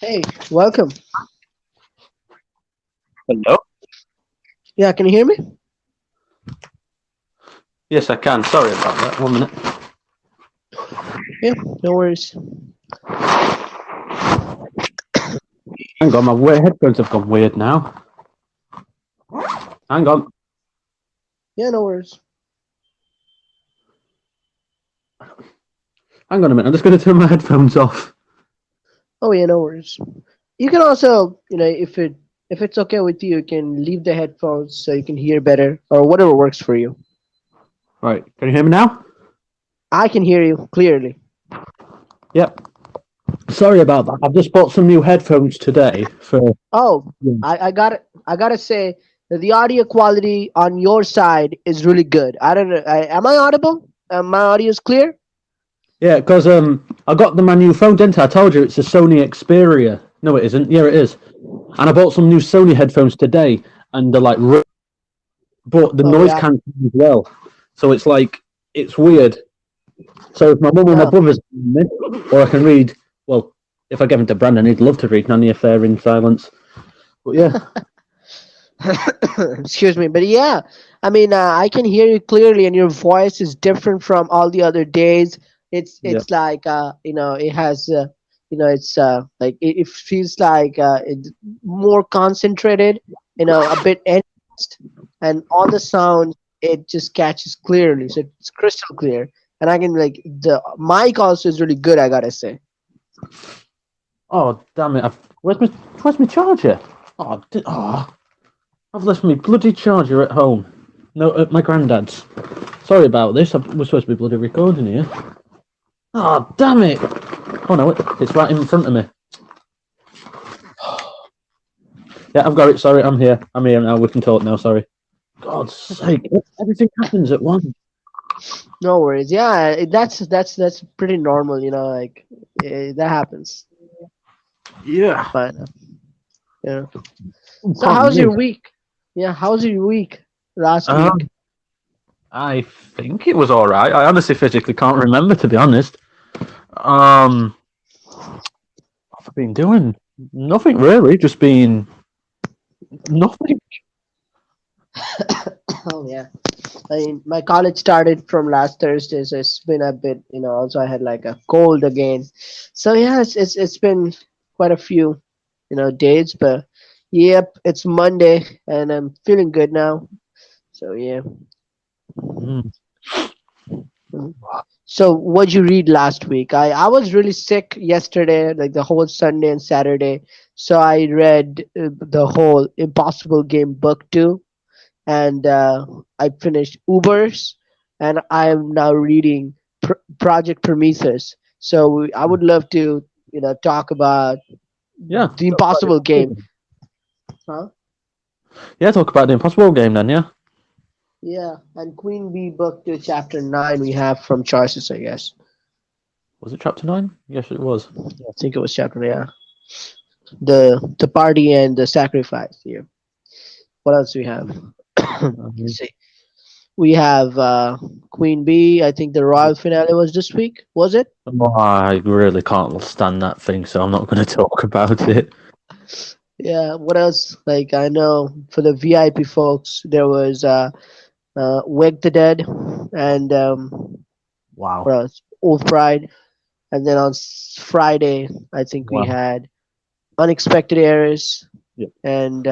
Hey, welcome. Hello? Yeah, can you hear me? Yes, I can. Sorry about that. 1 minute. Yeah, no worries. Hang on, my headphones have gone weird now. Hang on. Yeah, no worries. Hang on a minute. I'm just going to turn my headphones off. Oh yeah, no worries. You can also, if it's okay with you, you can leave the headphones so you can hear better or whatever works for you. Right. Can you hear me now? I can hear you clearly. Yep. Sorry about that. I've just bought some new headphones today for. Oh, Yeah. I gotta say that the audio quality on your side is really good. I don't know. Am I audible? My audio is clear. Yeah, because I got my new phone, didn't I? I told you it's a Sony Xperia. No, it isn't. Yeah, it is. And I bought some new Sony headphones today, and they're like, but the Oh noise yeah. cancelling as well. So it's like it's weird. So if my mum or my Oh. brother's reading me, or I can read, well, if I give them to Brandon, he'd love to read Nanny if they're in silence. But yeah, Excuse me, but yeah, I mean, I can hear you clearly, and your voice is different from all the other days. yeah, It's like it has it's like it feels like it's more concentrated, a bit enhanced, and all the sound it just catches clearly, so it's crystal clear, and I can like the mic also is really good. I gotta say. oh, damn it. Where's my charger? I've left my bloody charger at home. No, at my granddad's. Sorry about this. We're supposed to be bloody recording here. Oh, damn it. Oh, no, it's right in front of me. Yeah, I've got it. Sorry, I'm here. I'm here now. We can talk now. Sorry. God's sake. Everything happens at once. No worries. Yeah, that's pretty normal. Like that happens. Yeah. But yeah. Oh, So pardon how's me. your week? Yeah, how's your week last week? Um, I think it was all right. I honestly physically can't remember, to be honest. Um, what have I been doing? Nothing really. Just been nothing. Oh yeah. I mean, my college started from last Thursday, so it's been a bit. Also, I had like a cold again. So yeah, it's been quite a few, days. But yep, it's Monday, and I'm feeling good now. So yeah. Mm. Mhm. So what'd you read last week? I was really sick yesterday, like the whole Sunday and Saturday. So I read the whole Impossible Game book too, and I finished Ubers, and I am now reading Project Prometheus. So I would love to, talk about Yeah. the Talk about the Impossible Impossible Game. Game. Huh? Yeah, talk about the Impossible Game then. Yeah. Yeah, and Queen Bee book to chapter 9 we have from choices, I guess. Was it chapter 9? Yes, it was. I think it was chapter, yeah. The party and the sacrifice here. What else do we have? Let's Um, see. We have Queen Bee. I think the royal finale was this week. Was it? I really can't stand that thing, so I'm not going to talk about it. Yeah. What else? Like I know for the VIP folks, there was Wake the Dead and what Wow. else? Old Pride. And then on Friday, I think we Wow. had Unexpected Errors Yeah. and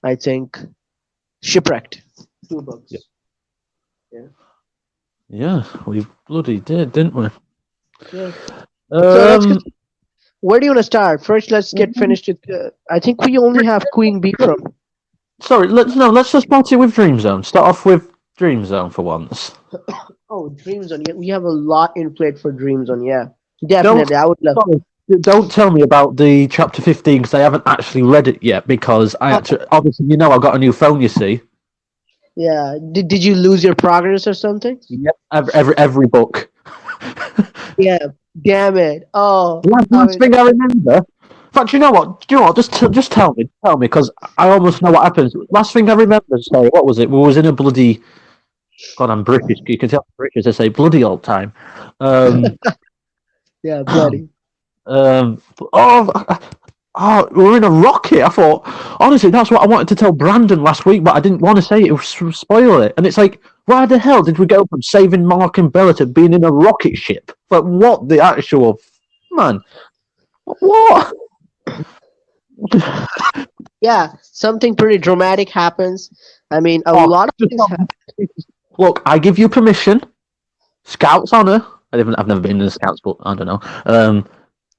I think Shipwrecked. Two Yeah. books. Yeah. Yeah, we bloody did, didn't we? Yeah. So let's get. Um, Where do you want to start? First, let's get finished with. I think we only have Queen Bee from. sorry, let's just start it with Dream Zone. Start off with Dream Zone for once. Oh, Dream Zone. Yeah, we have a lot in plate for Dream Zone. Yeah, Don't definitely. I would love. sorry, don't tell me about the chapter 15 because I haven't actually read it yet because I had to obviously I got a new phone, you see. Yeah. Did you lose your progress or something? Yep. Every book. Yeah. Damn it. Oh, I Last mean, thing I remember. In fact, you know what? Do you know what? Just tell me, because I almost know what happens. Last thing I remember, sorry, what was it? We was in a bloody. God, I'm British. You can tell I'm British. I say bloody old time. Um, yeah, bloody. Oh, we're in a rocket. I thought, honestly, that's what I wanted to tell Brandon last week, but I didn't want to say it. It would spoil it. And it's like, why the hell did we go from saving Mark and Bella to being in a rocket ship? Like, what the actual man? What? Yeah, something pretty dramatic happens. I mean, a Oh, lot of just things happen. look, I give you permission. Scouts honor. I've never been in the Scouts, but I don't know.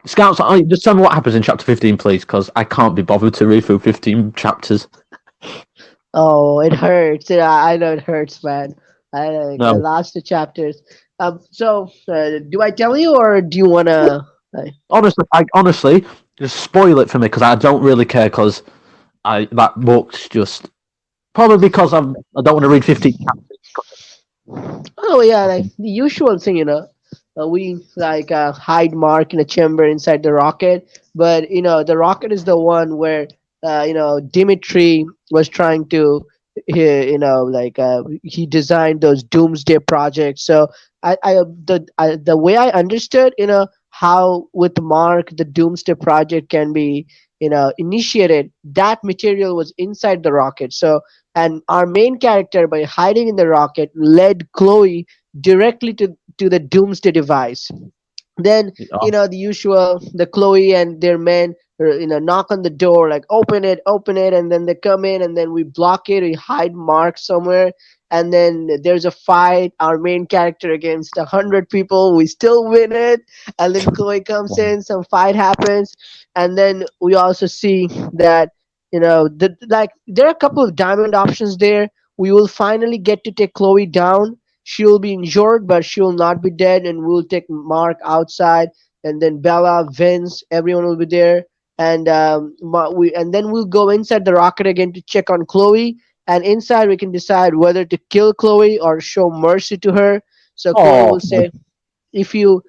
Scouts, just tell me what happens in chapter 15, please, because I can't be bothered to read through 15 chapters. Oh, it hurts. Yeah, I know it hurts, man. I like the No, last two chapters. Do I tell you or do you wanna? honestly, just spoil it for me because I don't really care because that book's just probably because I don't want to read 15 chapters. Oh yeah, like the usual thing, we like hide Mark in a chamber inside the rocket, but the rocket is the one where Dimitri was trying to, he designed those doomsday projects. So the way I understood, how with Mark the doomsday project can be initiated, that material was inside the rocket. So and our main character, by hiding in the rocket, led Chloe directly to the doomsday device. Then Oh, the usual, the Chloe and their men knock on the door, like open it, and then they come in, and then we block it, we hide Mark somewhere, and then there's a fight, our main character against 100 people, we still win it, and then Chloe comes in, some fight happens, and then we also see that like there are a couple of diamond options there. We will finally get to take Chloe down. She will be injured, but she will not be dead, and we'll take Mark outside, and then Bella, Vince, everyone will be there, and and then we'll go inside the rocket again to check on Chloe, and inside we can decide whether to kill Chloe or show mercy to her. So Chloe oh, will say, if you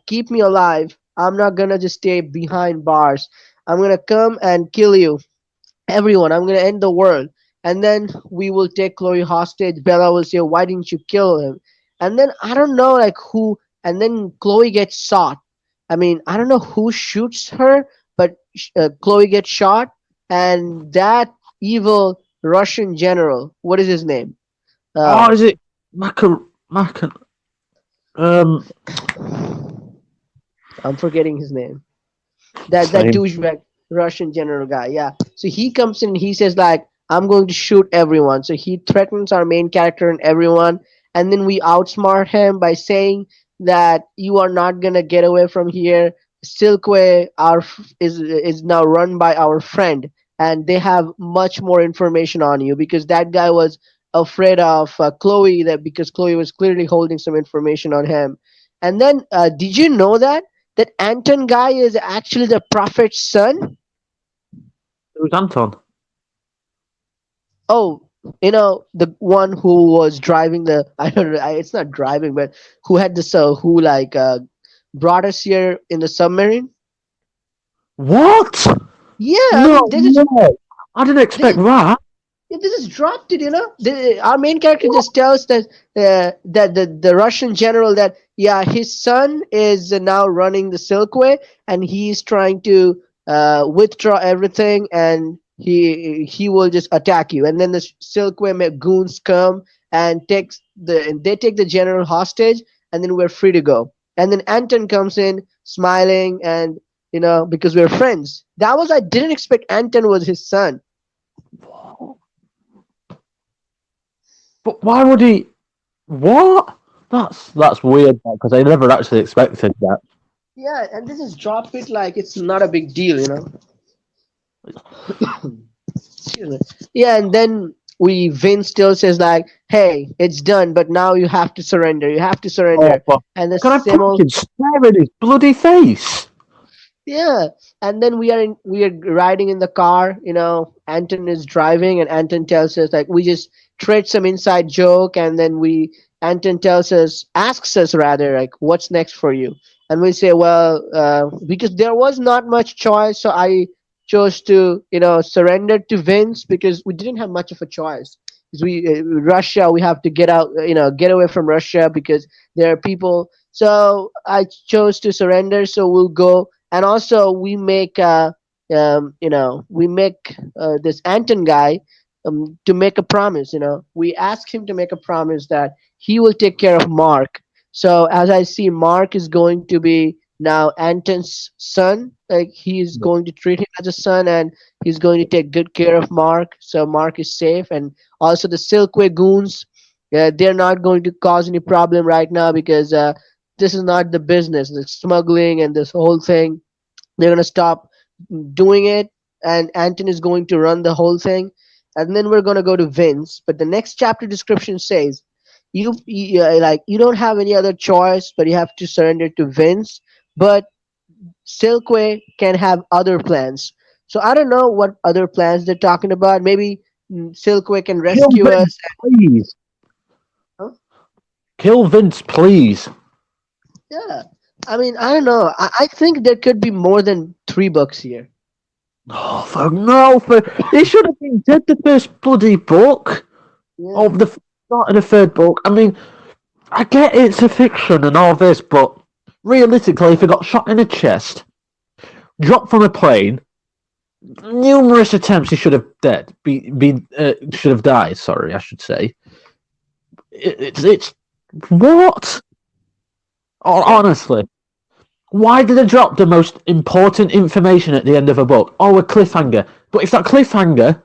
keep me alive, I'm not gonna just stay behind bars. I'm gonna come and kill you, everyone. I'm gonna end the world. And then we will take Chloe hostage. Bella will say, why didn't you kill him? And then I don't know like who, and then Chloe gets shot. I mean, I don't know who shoots her, but Chloe gets shot, and that evil Russian general, what is his name? uh, is it Maca? Um, I'm forgetting his name. That same. douchebag Russian general guy. Yeah. So he comes in and he says like, I'm going to shoot everyone. So he threatens our main character and everyone, and then we outsmart him by saying that you are not gonna get away from here. Silkway is now run by our friend, and they have much more information on you because that guy was afraid of Chloe, that because Chloe was clearly holding some information on him. And then did you know that Anton guy is actually the prophet's son? It was Anton. Oh, the one who was driving the I don't know, it's not driving, but who had this who like brought us here in the submarine. What? Yeah, I No, mean no. I didn't they expect that. they just dropped it. Our main character just tells that the Russian general that yeah, his son is now running the Silkway, and he's trying to withdraw everything, and he will just attack you. And then the Silkway goons come and they take the general hostage, and then we're free to go. And then Anton comes in smiling, and because we're friends. That was, I didn't expect Anton was his son. But why would he? What? That's weird because I never actually expected that. Yeah, and this is drop it like it's not a big deal. Excuse me. Yeah, and then Vin still says like, "Hey, it's done, but now you have to surrender. You have to Oh, surrender." but And the can I same old, fucking stare at his bloody face? yeah. And then we are riding in the car. Anton is driving, and Anton tells us like we just trade some inside joke, and then Anton asks us rather like, "What's next for you?" And we say, "Well, because there was not much choice, so I chose to surrender to Vince because we didn't have much of a choice. Because Russia, we have to get out, get away from Russia because there are people." So I chose to surrender. So we'll go, and also we make we make this Anton guy to make a promise. We ask him to make a promise that he will take care of Mark. So as I see, Mark is going to be now Anton's son. Like he's Yeah. going to treat him as a son, and he's going to take good care of Mark. So Mark is safe, and also the Silkway goons. They're not going to cause any problem right now because this is not the business, the smuggling and this whole thing. They're going to stop doing it, and Anton is going to run the whole thing. And then we're going to go to Vince. But the next chapter description says you don't have any other choice, but you have to surrender to Vince. But Silkway can have other plans. So I don't know what other plans they're talking about. Maybe Silkway can Kill rescue Vince, us. please. Huh? Kill Vince, please. Yeah. I mean, I don't know. I think there could be more than 3 books here. Oh, fuck no. It should have been dead the first bloody book. Yeah. Of the start of the third book. I mean, I get it's a fiction and all this, but realistically, if he got shot in the chest, dropped from a plane, numerous attempts he should have should have died. Sorry, I should say. It's what? Exactly. Honestly, why did they drop the most important information at the end of a book? Oh, a cliffhanger. But if that cliffhanger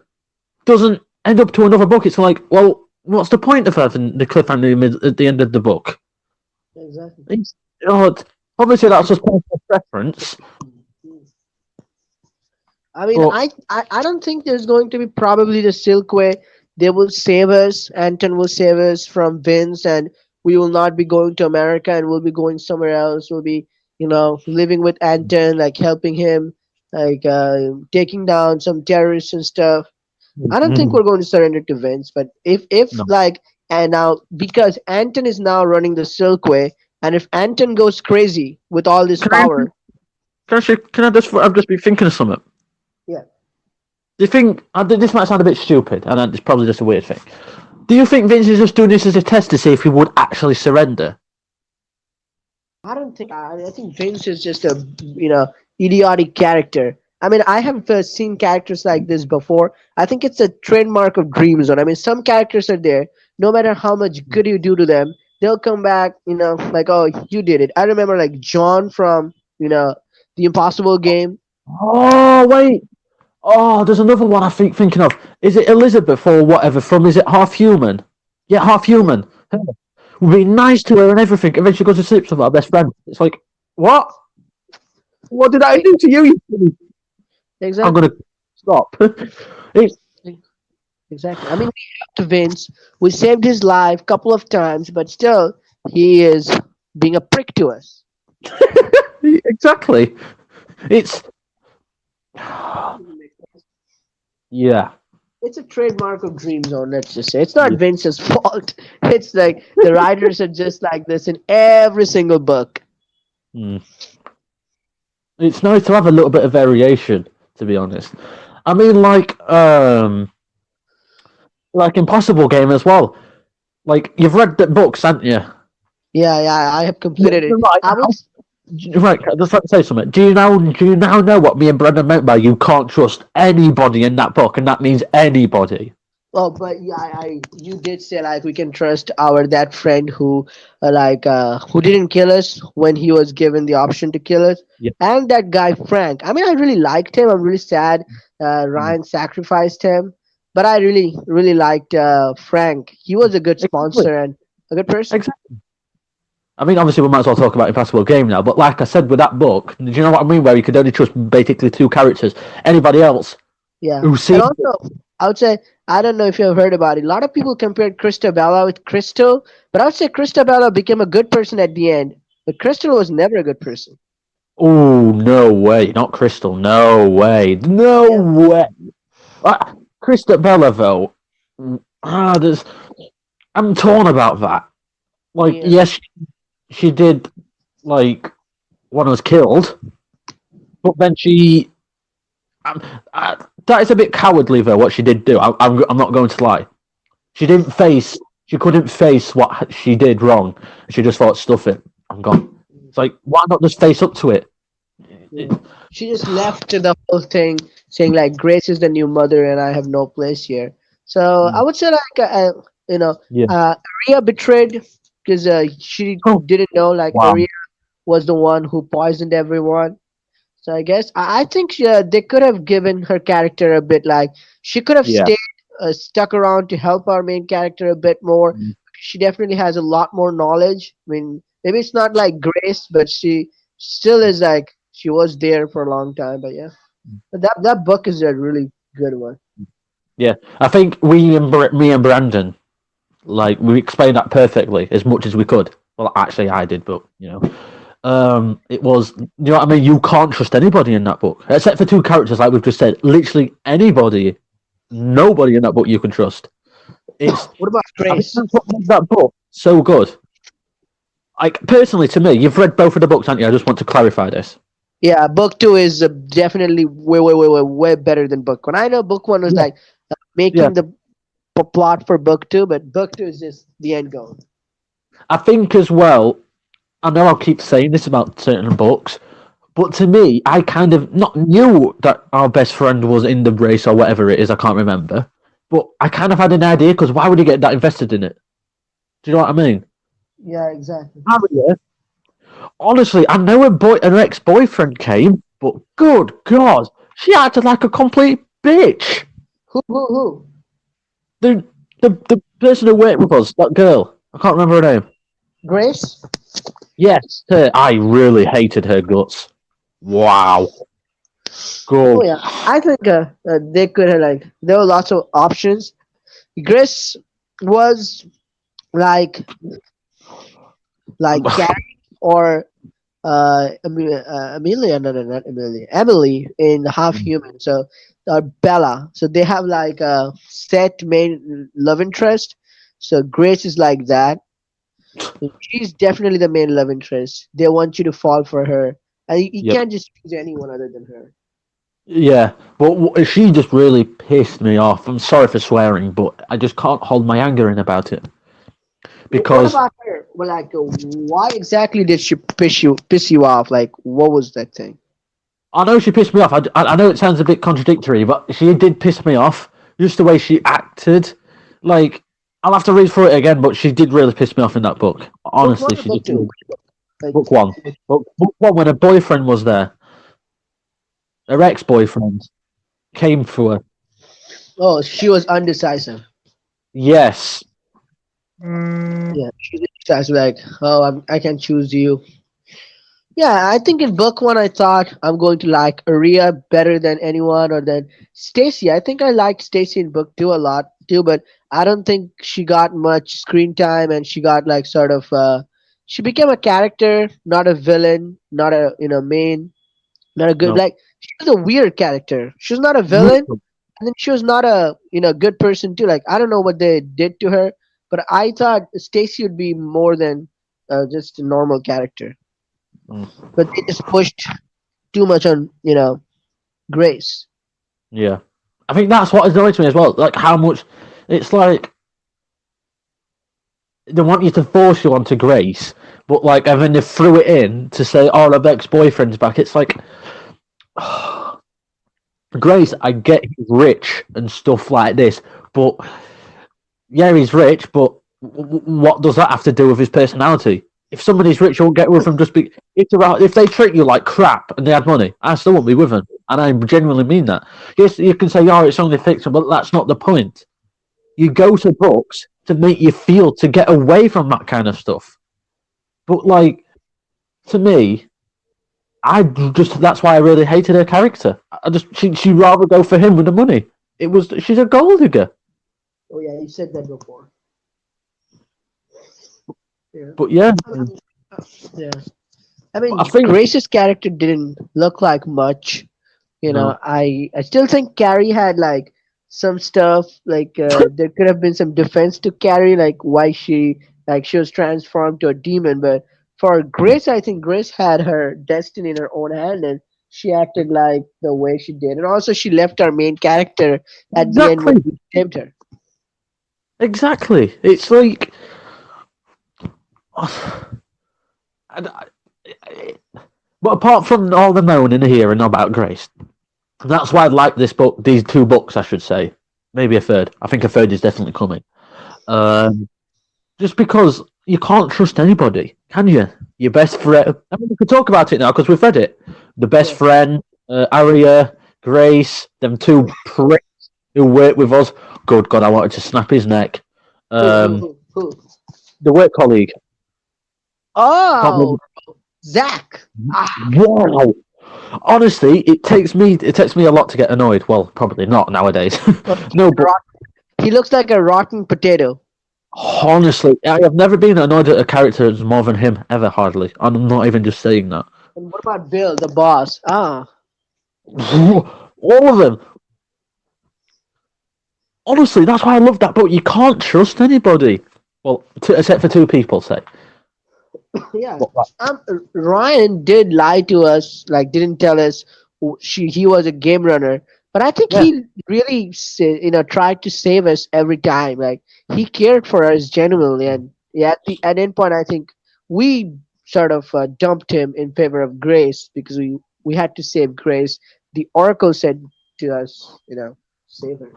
doesn't end up to another book, it's like, well, what's the point of having the cliffhanger at the end of the book? Exactly. It's, oh, obviously, that's just personal preference, I mean, but I don't think there's going to be probably the Silkway. They will save us. Anton will save us from Vince, and we will not be going to America, and we'll be going somewhere else. We'll be, living with Anton, like helping him, like taking down some terrorists and stuff. I don't think mm, we're going to surrender to Vince, but if no. like, and now because Anton is now running the Silkway, and if Anton goes crazy with all this Can I, power, can I just, I've just been thinking of something. yeah. Do you think, this might sound a bit stupid, and it's probably just a weird thing. Do you think Vince is just doing this as a test to see if he would actually surrender? I don't think I think Vince is just a idiotic character. I mean, I have seen characters like this before. I think it's a trademark of Dream Zone. I mean, some characters are there. No matter how much good you do to them, they'll come back. Like, oh, you did it. I remember like John from the Impossible Game. Oh, wait. Oh, there's another one I think thinking of. Is it Elizabeth or whatever from, is it Half Human? Yeah, Half Yeah, Human. Her. We're being nice to her and everything, and then she goes to sleep with our best friend. It's like, what? What did I e- do to you? I'm gonna exactly, stop. It's exactly. I mean, we helped Vince. We saved his life a couple of times, but still, he is being a prick to us. exactly. It's yeah. It's a trademark of Dream Zone, let's just say. It's not Vince's fault. It's like the writers are just like this in every single book. Mm. It's nice to have a little bit of variation, to be honest. I mean, like Impossible Game as well. Like you've read the books, haven't you? Yeah, yeah, I have Yeah, completed it. right I would, now. Right, I just like to say something. Do you now know what me and Brendan meant by you can't trust anybody in that book, and that means anybody. oh, but yeah, you did say like we can trust our that friend who, who didn't kill us when he was given the option to kill us, Yeah. and that guy Frank. I mean, I really liked him. I'm really sad Mm. Ryan sacrificed him, but I really, really liked Frank. He was a good Exactly. sponsor and a good person. Exactly. I mean, obviously, we might as well talk about Impossible Game now, but like I said with that book, do you know what I mean? Where you could only trust basically two characters. Anybody else Yeah, who and sees it, also I would say I don't know if you have heard about it. A lot of people compared Christabella with Crystal, but I would say Christabella became a good person at the end, but Crystal was never a good person. oh, no way. Not Crystal. No way. No Yeah, way. Krista Bella, though. There's. I'm torn about that. Like, yeah, yes, she did, like, one was killed, but then she. Um, that is a bit cowardly, though, what she did do. I'm not going to lie. She didn't face. She couldn't face what she did wrong. She just thought, stuff it. I'm gone. It's like, why not just face up to it? Yeah. She just left the whole thing saying like Grace is the new mother and I have no place here. So I Mm, would say like you know yeah. Aria betrayed because she Oh, didn't know like wow. Aria was the one who poisoned everyone. So I guess I think they could have given her character a bit like she could have Yeah. stayed stuck around to help our main character a bit more. Mm, She definitely has a lot more knowledge. I mean, maybe it's not like Grace, but she still is like she was there for a long time. But yeah, but that book is a really good one. yeah. I think me and Brandon, like, we explained that perfectly as much as we could. Well, actually, I did, but, it was, you know what I mean? You can't trust anybody in that book, except for two characters, like we've just said. Literally anybody, nobody in that book you can trust. It's, What about I think Grace? that's what makes that book so good. Like, personally, to me, you've read both of the books, haven't you? I just want to clarify this. Yeah, book two is definitely way better than book one. I know book one was Yeah, like yeah. making the plot for book two, but book two is just the end goal. I think as well, I know I'll keep saying this about certain books, but to me, I kind of not knew that our best friend was in the race or whatever it is. I can't remember, but I kind of had an idea because why would he get that invested in it? Do you know what I mean? Yeah, exactly. Harriet, honestly, I know her ex boyfriend came, but good God, she acted like a complete bitch. Who? The the person who worked with us, that girl, I can't remember her name. Grace? Yes, her. I really hated her guts. Wow. Oh Go. yeah, I think they could have like there were lots of options. Grace was like Carrie or Amelia, no, not Amelia, Emily in Half Human. So Bella. So they have like a set main love interest. So Grace is like that. She's definitely the main love interest. They want you to fall for her, and you Yep. can't just choose anyone other than her. Yeah, but she just really pissed me off. I'm sorry for swearing, but I just can't hold my anger in about it What because about her? Well, like, why exactly did she piss you off? Like, what was that thing? I know she pissed me off. I know it sounds a bit contradictory, but she did piss me off. Just the way she acted. Like, I'll have to read through it again, but she did really piss me off in that book. Book one Honestly, or she book just two? Like, book one. Book one when her boyfriend was there, her ex boyfriend came for her. oh, she was undecisive. Yes. Yeah, she was indecisive. Like, oh, I can choose you. Yeah, I think in book one, I thought I'm going to like Aria better than anyone, or than Stacy. I think I liked Stacy in book two a lot too, but I don't think she got much screen time, and she got like sort of she became a character, not a villain, not a main, not a good No. like she was a weird character. She was not a villain, and then she was not a good person too. Like I don't know what they did to her, but I thought Stacy would be more than just a normal character. Mm. But they just pushed too much on Grace. Yeah. I think that's what annoys me as well. Like how much it's like they want you to force you onto Grace, but like and then they threw it in to say, "Oh, her ex-boyfriend's back." It's like Grace. I get he's rich and stuff like this, but yeah, he's rich. But what does that have to do with his personality? If somebody's rich, you won't get with them just be. If they treat you like crap and they had money, I still won't be with them, and I genuinely mean that. Yes, you can say, "Oh, it's only fiction," but that's not the point. You go to books to make you feel to get away from that kind of stuff. But like to me, I just that's why I really hated her character. I just she rather go for him with the money. It was she's a gold digger. Oh yeah, you said that before. Yeah. But yeah, Yeah. I I mean, think Grace's character didn't look like much. no, I still think Carrie had like some stuff. Like there could have been some defense to Carrie, like why she was transformed to a demon. But for Grace, I think Grace had her destiny in her own hand, and she acted like the way she did. And also, she left our main character at the end when exactly, we saved her. exactly. It's like And but apart from all the moaning here and about Grace, that's why I like this book. These two books, I should say, maybe a third. I think a third is definitely coming. Um, just because you can't trust anybody, can you? Your best friend. I mean, we could talk about it now because we've read it. The best Yeah. friend, Aria, Grace, them two pricks who work with us. Good God, I wanted to snap his neck. Who? Who? Um, Who? Who? the work colleague. Can't Oh, believe. Zach. Ah, Wow. Honestly, it takes me a lot to get annoyed. Well, probably not nowadays. No, but he looks like a rotten potato. honestly, I have never been annoyed at a character more than him ever. Hardly. I'm not even just saying that. And what about Bill, the boss? Ah, All of them. Honestly, that's why I love that book. You can't trust anybody. Well, except for two people, say. yeah. What? Ryan did lie to us, like didn't tell us he was a game runner. But I think Yeah. he really, tried to save us every time. Like he cared for us genuinely, and yeah, at end point, I think we sort of dumped him in favor of Grace because we had to save Grace. The Oracle said to us, save her.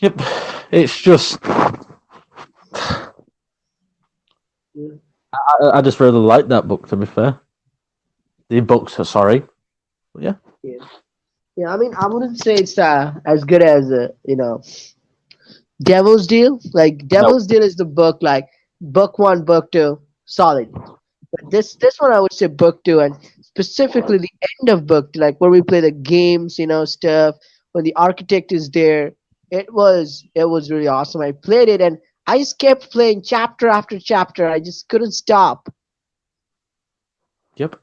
Yep. It's just Yeah. I just really like that book. To be fair, the books. Sorry. But yeah. Yeah. Yeah, I mean, I wouldn't say it's as good as Devil's Deal. Like No. Devil's Deal is the book, like book one, book two, solid. But this one I would say book two, and specifically the end of book two, like where we play the games, stuff. When the architect is there, it was really awesome. I played it, and I just kept playing chapter after chapter. I just couldn't stop. Yep.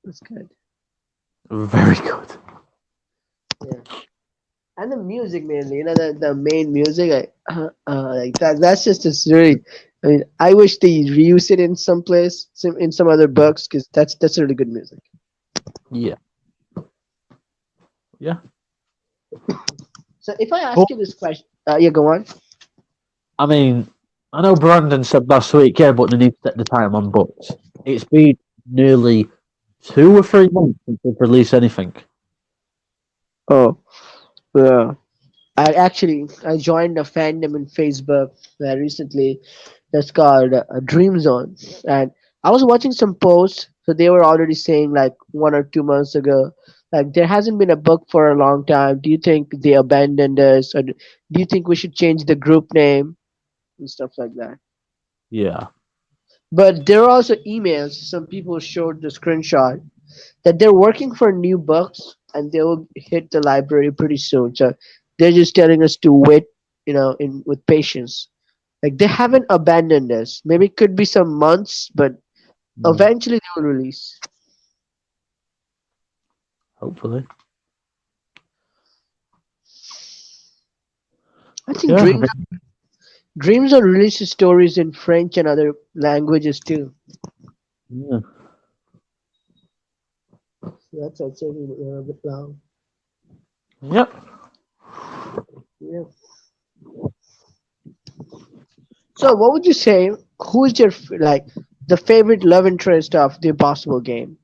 It's good. Very good. Yeah. And the music mainly, the main music, like that's just a really. I mean, I wish they reuse it in some place, in some other books, because that's really good music. Yeah. Yeah. So if I But ask you this question, yeah, go on. I mean, I know Brandon said last week, yeah, but they need to set the time on books. It's been nearly 2 or 3 months since they've released anything. Oh, yeah. I joined a fandom in Facebook recently that's called Dream Zone, and I was watching some posts. So they were already saying like 1 or 2 months ago, like there hasn't been a book for a long time. Do you think they abandoned us, or do you think we should change the group name and stuff like that? Yeah. But there are also emails. Some people showed the screenshot that they're working for new books and they will hit the library pretty soon. So they're just telling us to wait, in with patience. Like they haven't abandoned us. Maybe it could be some months, but Mm, eventually they will release. hopefully. I think Yeah. Dreams will release stories in French and other languages too. Yeah. So that's I'd say a bit long. Yep. Yeah. So what would you say? Who's your like the favorite love interest of the Impossible game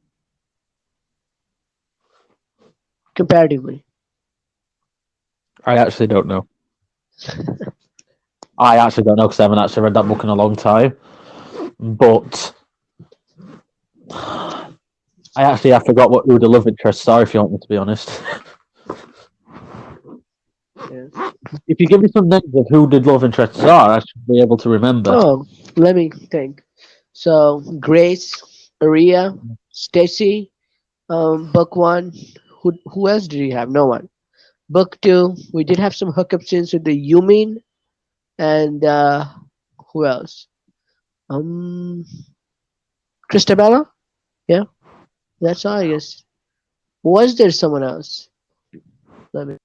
comparatively? I actually don't know. I actually don't know because I haven't actually read that book in a long time. But I forgot what who the love interests are. If you want me to be honest, Yeah. if you give me some names of who the love interests are, I should be able to remember. Oh, let me think. So Grace, Aria, Stacy, book one. Who else did you have? No one. Book two, we did have some hookup scenes with the Yumin and who else? Um, Christabella. Yeah, that's all I guess. Was there someone else? Let me.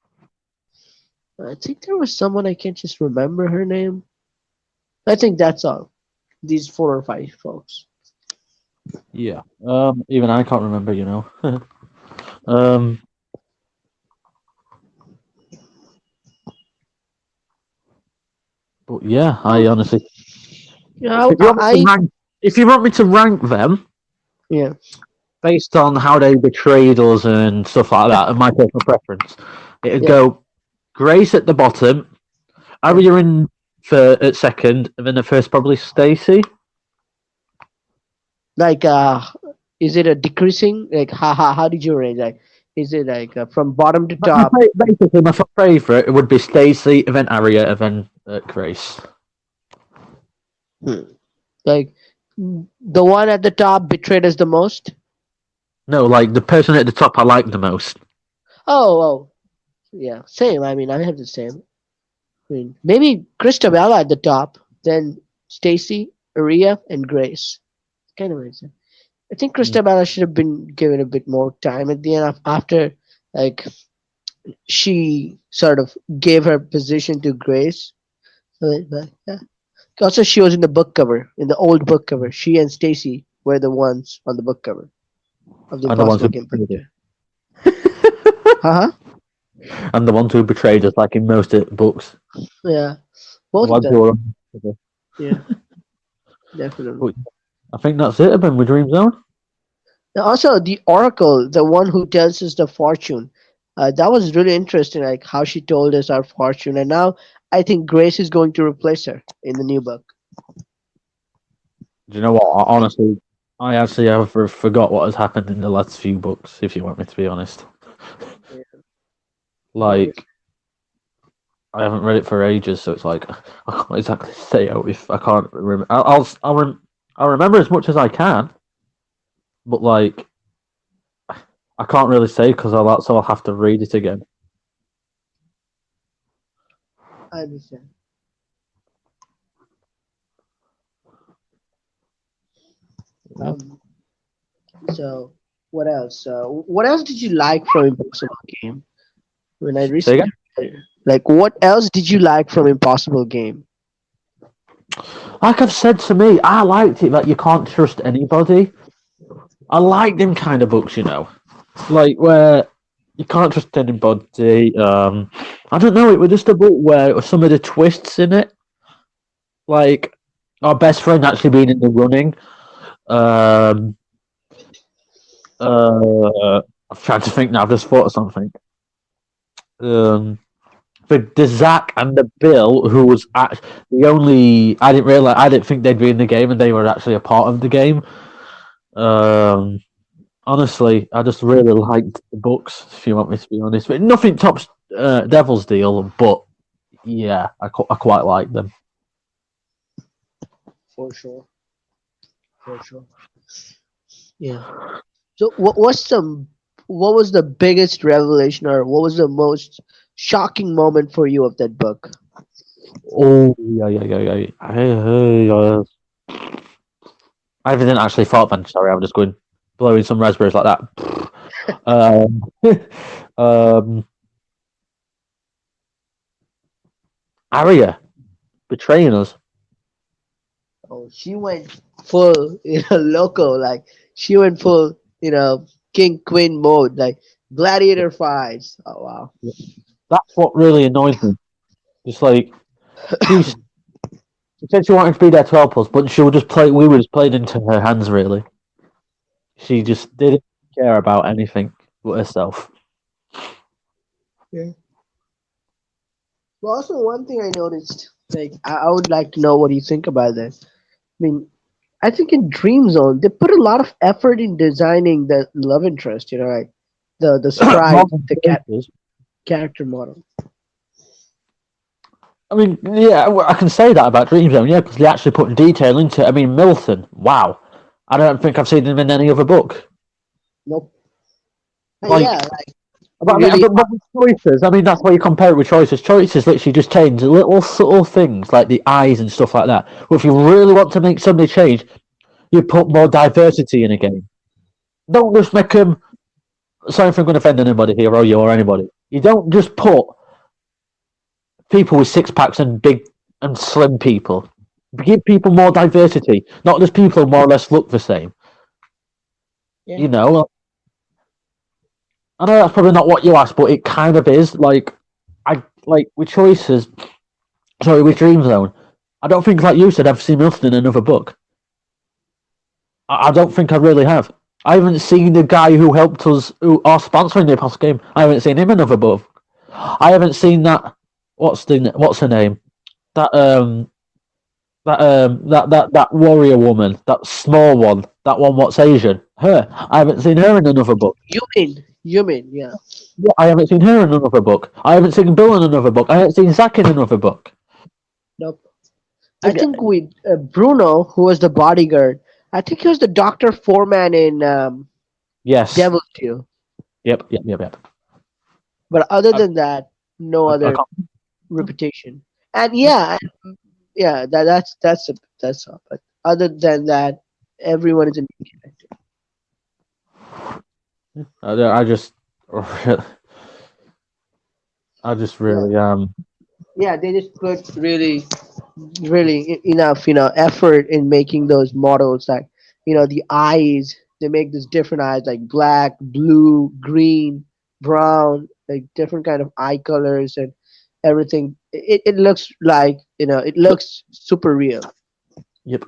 I think there was someone I can't just remember her name. I think that's all. These 4 or 5 folks. Yeah. Even I can't remember. um. But yeah, I Oh, honestly. Yeah, If you want me to rank, if you want me to rank them yeah, based on how they betrayed us and stuff like that, and my personal preference, it'd yeah, go Grace at the bottom, yeah. Arya in for at second, and then the first probably Stacey. Like, is it a decreasing? Like, how did you range? Like, is it like from bottom to But top? basically, my favourite would be Stacey, and then Arya, and then Grace. Hmm. Like, the one at the top betrayed us the most. No, like the person at the top I like the most. Oh, oh, yeah, same. I mean, I have the same. I mean, maybe Christabella at the top, then Stacy, Aria, and Grace. Kind of makes sense. I think Mm. Christabella should have been given a bit more time at the end after, like, she sort of gave her position to Grace. But yeah. Also, she was in the book cover, in the old book cover. She and Stacy were the ones on the book cover of the And the ones Impossible who Game Part betrayed 2. us. Haha. And the ones who betrayed us, like in most books. Yeah. The Both of ones who them. are on. Yeah, definitely. But I think that's it about my Dream Zone. Now, also, the Oracle, the one who tells us the fortune, that was really interesting, like how she told us our fortune. And now I think Grace is going to replace her in the new book. Do you know what? Honestly, I actually have forgot what has happened in the last few books. If you want me to be honest, Yeah, maybe. like I haven't read it for ages, so it's like I can't exactly say if I can't remember. I'll remember as much as I can, but like I can't really say because I'll have to read it again. I understand. Yeah. Um, so, what else? What else did you like from Impossible Game? When I Say recently, again. like, what else did you like from Impossible Game? Like I've said to me, I liked it that you can't trust anybody. I like them kind of books, like where you can't trust anybody. I don't know. It was just a book where some of the twists in it, like our best friend actually being in the running. Um, I'm trying to think now. I've just thought of something. Um, the Zach and the Bill, who was the only. I didn't realize. I didn't think they'd be in the game, and they were actually a part of the game. Um, Honestly, I just really liked the books. If you want me to be honest, but nothing tops Devil's Deal. But yeah, I quite like them. For sure, for sure. Yeah. So, what was the biggest revelation, or what was the most shocking moment for you of that book? Oh yeah, yeah, yeah, yeah. I didn't actually thought then. Sorry, I'm just going blowing some raspberries like that. Um, um, Arya betraying us. Oh, she went full, loco. Like, she went full, king queen mode, like gladiator fights. Oh wow. That's what really annoyed me. Just like she said she wanted to be there to help us, but she would just play. We were just playing into her hands. Really, she just didn't care about anything but herself. Yeah. Well, also one thing I noticed, like I would like to know what you think about this. I mean, I think in Dream Zone they put a lot of effort in designing the love interest. Like the More sprite, than the choices. character model. I mean, yeah, I can say that about Dream Zone, yeah, because they actually put detail into it. I mean, Milton, wow. I don't think I've seen him in any other book. Nope. Yeah, Like, like but, he I mean, really. but with choices, I mean, that's why you compare it with choices. Choices literally just change little subtle things like the eyes and stuff like that. But if you really want to make somebody change, you put more diversity in a game. Don't just make them. Sorry if I'm going to offend anybody here, or you, or anybody. You don't just put people with six packs and big and slim people. Give people more diversity, not just people who more or less look the same. Yeah. You know, I know that's probably not what you asked, but it kind of is. Like I like with choices. Sorry, with Dream Zone. I don't think, like you said, I've seen Milton in another book. I don't think I really have. I haven't seen the guy who helped us, who are sponsoring the Apostle game. I haven't seen him in another book. I haven't seen that. What's her name? That that warrior woman, that small one, that one what's Asian. Her. I haven't seen her in another book. You mean, yeah. Yeah, I haven't seen her in another book. I haven't seen Bill in another book. I haven't seen Zach in another book. Nope. I Like, think we Bruno, who was the bodyguard. I think he was the Doctor Foreman in yes. Devil's Due. Yep. But other I, than that, no I other can't. reputation. And yeah, that's all. But other than that, everyone is a new character. I just, I just Yeah, really yeah. They just put really enough, effort in making those models. Like, the eyes. They make these different eyes, like black, blue, green, brown, like different kind of eye colors and everything. It looks like, it looks super real. Yep.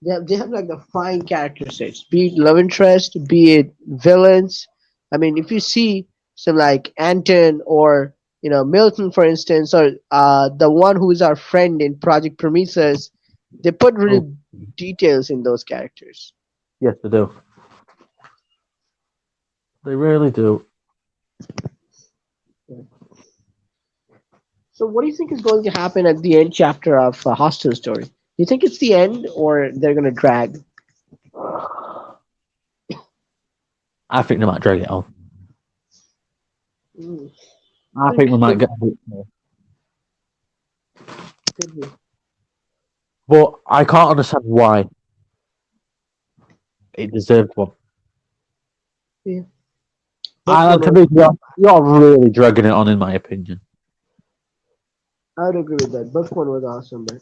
They have like the fine characteristics, be it love interest, be it villains. I mean, if you see some like Anton or Milton, for instance, or the one who is our friend in Project Prometheus, they put Oh, really details in those characters. yes, they do. They really do. So, what do you think is going to happen at the end chapter of Hostel Story? Do you think it's the end, or they're gonna drag? I think they might drag it on. Mm, I think could, we might could, get a bit more. could be. But I can't understand why it deserved one. Yeah. Book one To was. me, you're really dragging it on, in my opinion. I would agree with that. Book one was awesome, but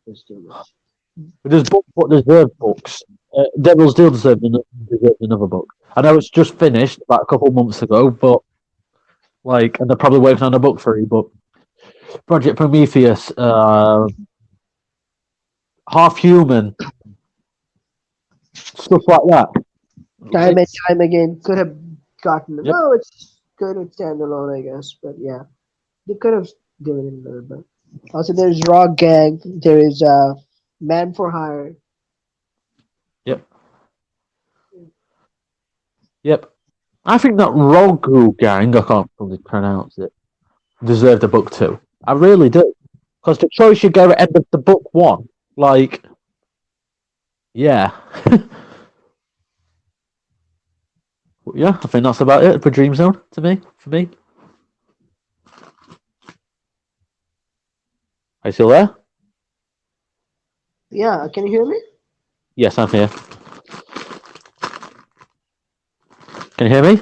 there's too much. But there's books what deserve books. Devil's Deal deserved another book. I know it's just finished about a couple of months ago, but like, and they're probably working on a book three. But Project Prometheus, Half Human, stuff like that. Time and It's time again, could have gotten. yep, Well, it's good at standalone, I guess, but yeah, they could have given it a little bit. Also, there's Rock Gang. There is Man for Hire. yep, yep. I think that Rogu gang, I can't really pronounce it, deserved a book too. I really do. Because the choice you go at end of the book one, like, yeah. Yeah, I think that's about it for Dream Zone to me. For me. Are you still there? Yeah, can you hear me? Yes, I'm here. Can you hear me?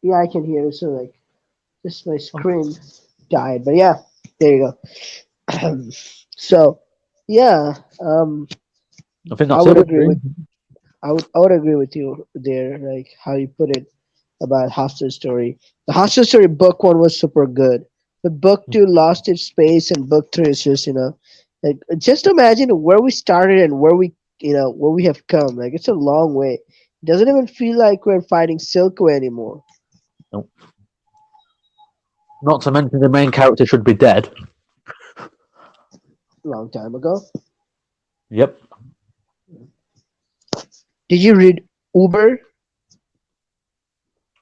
Yeah, I can hear you. So like, just my screen died, but yeah, there you go. So, yeah, I think I that's it would with agree with Dream. I would agree with you there, like how you put it about Hostel Story. The Hostel Story book one was super good, but book two lost its space, and book three is just like just imagine where we started and where we have come. Like it's a long way. It doesn't even feel like we're fighting Silkway anymore. No. Not to mention the main character should be dead. Long time ago. Yep. Did you read Uber?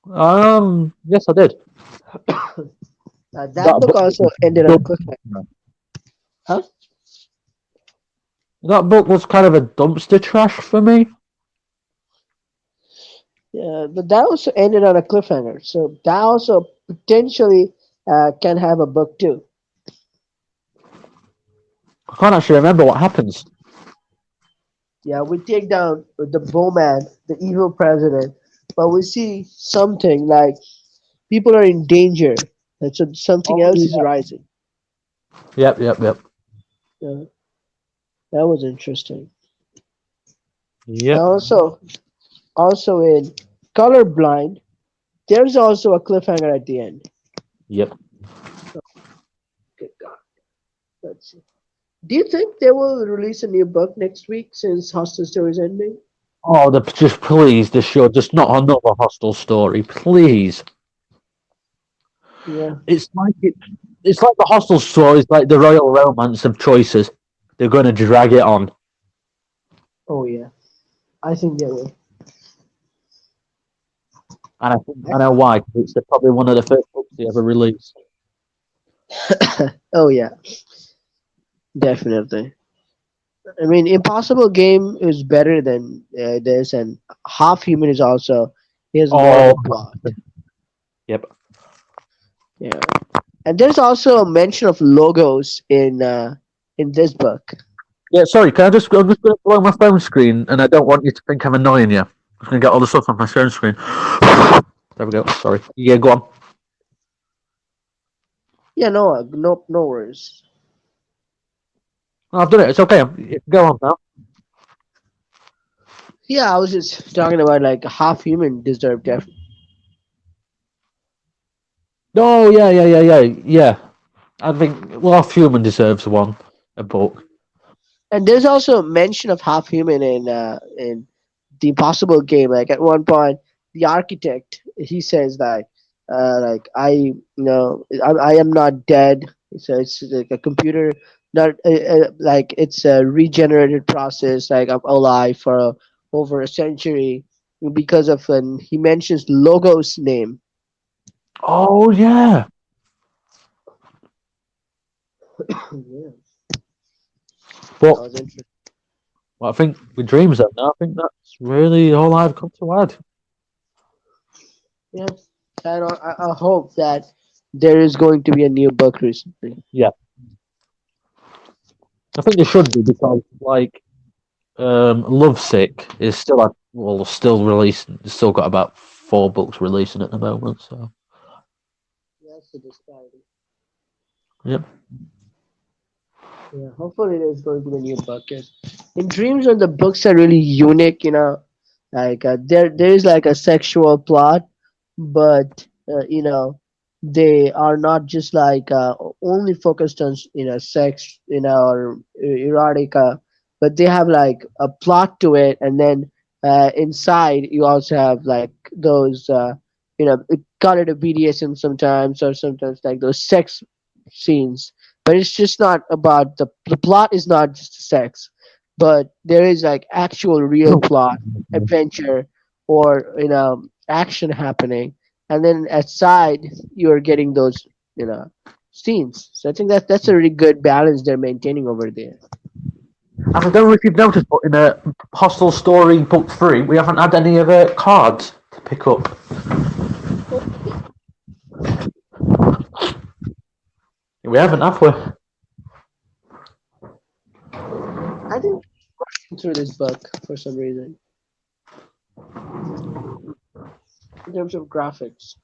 Yes, I did. That That book book, also ended on a cliffhanger. Huh? that book was kind of a dumpster trash for me. Yeah, but that also ended on a cliffhanger. So that also potentially can have a book too. I can't actually remember what happens. Yeah, we take down the bowman, the evil president, but we see something like people are in danger. And so something Oh, else is yeah. rising. Yep. Yeah, that was interesting. And Yep. also in Colorblind, there's also a cliffhanger at the end. Yep. Good God. Let's see. Do you think they will release a new book next week since Hostel Story is ending? Oh, just please, the show, just not another hostel story, please. Yeah. It's like it's like the hostel story. It's like the royal romance of choices. They're going to drag it on, Oh yeah. I think they will. and I think I know why. 'Cause it's probably one of the first books they ever released. Oh yeah, definitely. I mean, Impossible Game is better than this, and Half Human is also he has more of Oh, a plot. yep. Yeah, and there's also a mention of logos in this book. Yeah, sorry. Can I just? I'm just going to blow my phone screen, and I don't want you to think I'm annoying you. I'm just going to get all the stuff off my phone screen. There we go. Sorry. Yeah, go on. Yeah, no worries. Oh, I've done it. It's okay. You can go on now. Yeah, I was just talking about like Half Human deserved definitely. Oh, yeah. I think Last Human deserves one, a book. And there's also a mention of Half Human in the Impossible Game. Like at one point, the architect he says that I am not dead. So it's like a computer, not like it's a regenerated process. Like I'm alive for over a century because of when he mentions Logos name. Oh, yeah. Yeah, that But was interesting. well, I think with Dreams, though, now I think that's really all I've got to add. Yeah, and I hope that there is going to be a new book recently. Yeah, I think there should be because, like, Lovesick is still, well, still releasing. It's still got about 4 books releasing at the moment. So, That's the disparity. yep. Yeah, hopefully there's going to be a new book. 'Cause in Dreams, when the books are really unique, like there is like a sexual plot, but they are not just like only focused on sex, or erotica, but they have like a plot to it, and then inside you also have like those call it a BDSM sometimes, or sometimes like those sex scenes, but it's just not about the plot is not just sex, but there is like actual real plot, adventure, or action happening, and then aside you're getting those scenes. So I think that's a really good balance they're maintaining over there. And I don't know if you've noticed, but in a Hostel Story Book 3, we haven't had any of the cards to pick up. Oh, yeah. We haven't, have we? I think through this book for some reason in terms of graphics.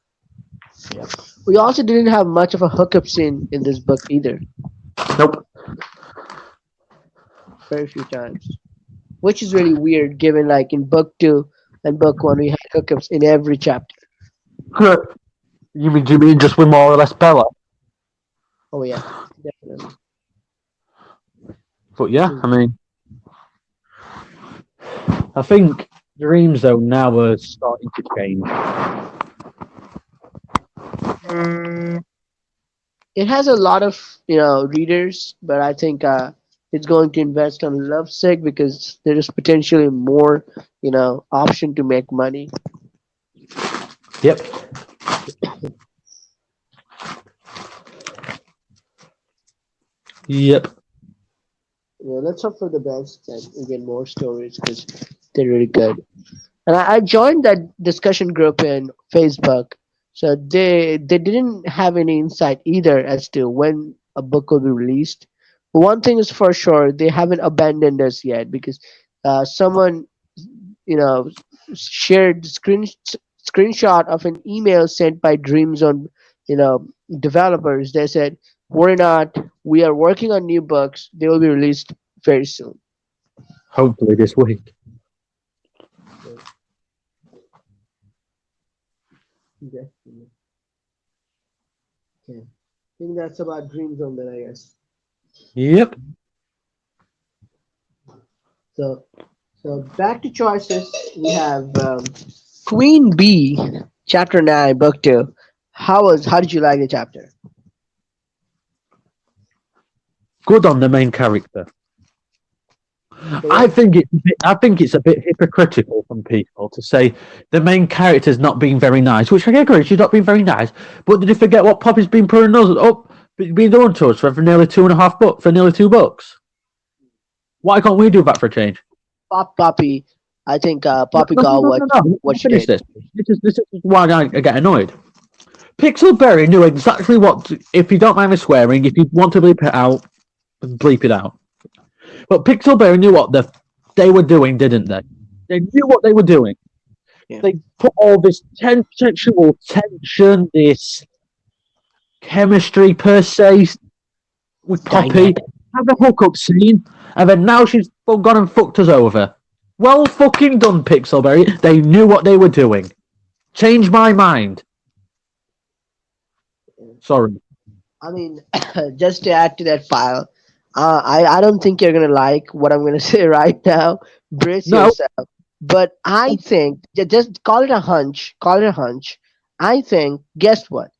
Yeah, we also didn't have much of a hookup scene in this book either. Nope. Very few times, which is really weird given like in book two and book one we had hookups in every chapter. Do you mean just with more or less Bella? Oh yeah, definitely. But yeah, I mean, I think Dreams though now are starting to change. It has a lot of readers, but I think it's going to invest on Lovesick because there is potentially more option to make money. Yep. Yep. Let's hope for the best and we get more stories because they're really good. And I joined that discussion group in Facebook, so they didn't have any insight either as to when a book will be released. One thing is for sure, they haven't abandoned us yet because someone you know shared screenshot of an email sent by Dream Zone you know developers. They said worry not, we are working on new books. They will be released very soon. Hopefully this week. Okay. Okay. I think that's about Dream Zone then, I guess. Yep. So, so back to choices. We have Queen Bee, Chapter 9, Book 2. How did you like the chapter? Good on the main character. Correct? I think it's a bit hypocritical from people to say the main character's not being very nice, which I agree, she's not being very nice. But did you forget what Poppy's been putting us up, been doing to us for nearly 2.5 bucks, for nearly $2? Why can't we do that for a change? Poppy, I think No, Poppy no, no, got no, no, no. Let what me she finish did. this. This is why I get annoyed. Pixelberry knew exactly what. If you don't mind me swearing, if you want to bleep it out, bleep it out. But Pixelberry knew what they were doing, didn't they? They knew what they were doing. Yeah. They put all this sexual tension, this chemistry per se with Poppy, Dynamic. have a hookup scene, and then now she's gone and fucked us over. Well fucking done, Pixelberry. They knew what they were doing. Change my mind. Sorry. I mean, just to add to that pile, I don't think you're gonna like what I'm gonna say right now. Brace No. yourself. But I think just call it a hunch. Call it a hunch. I think. Guess what?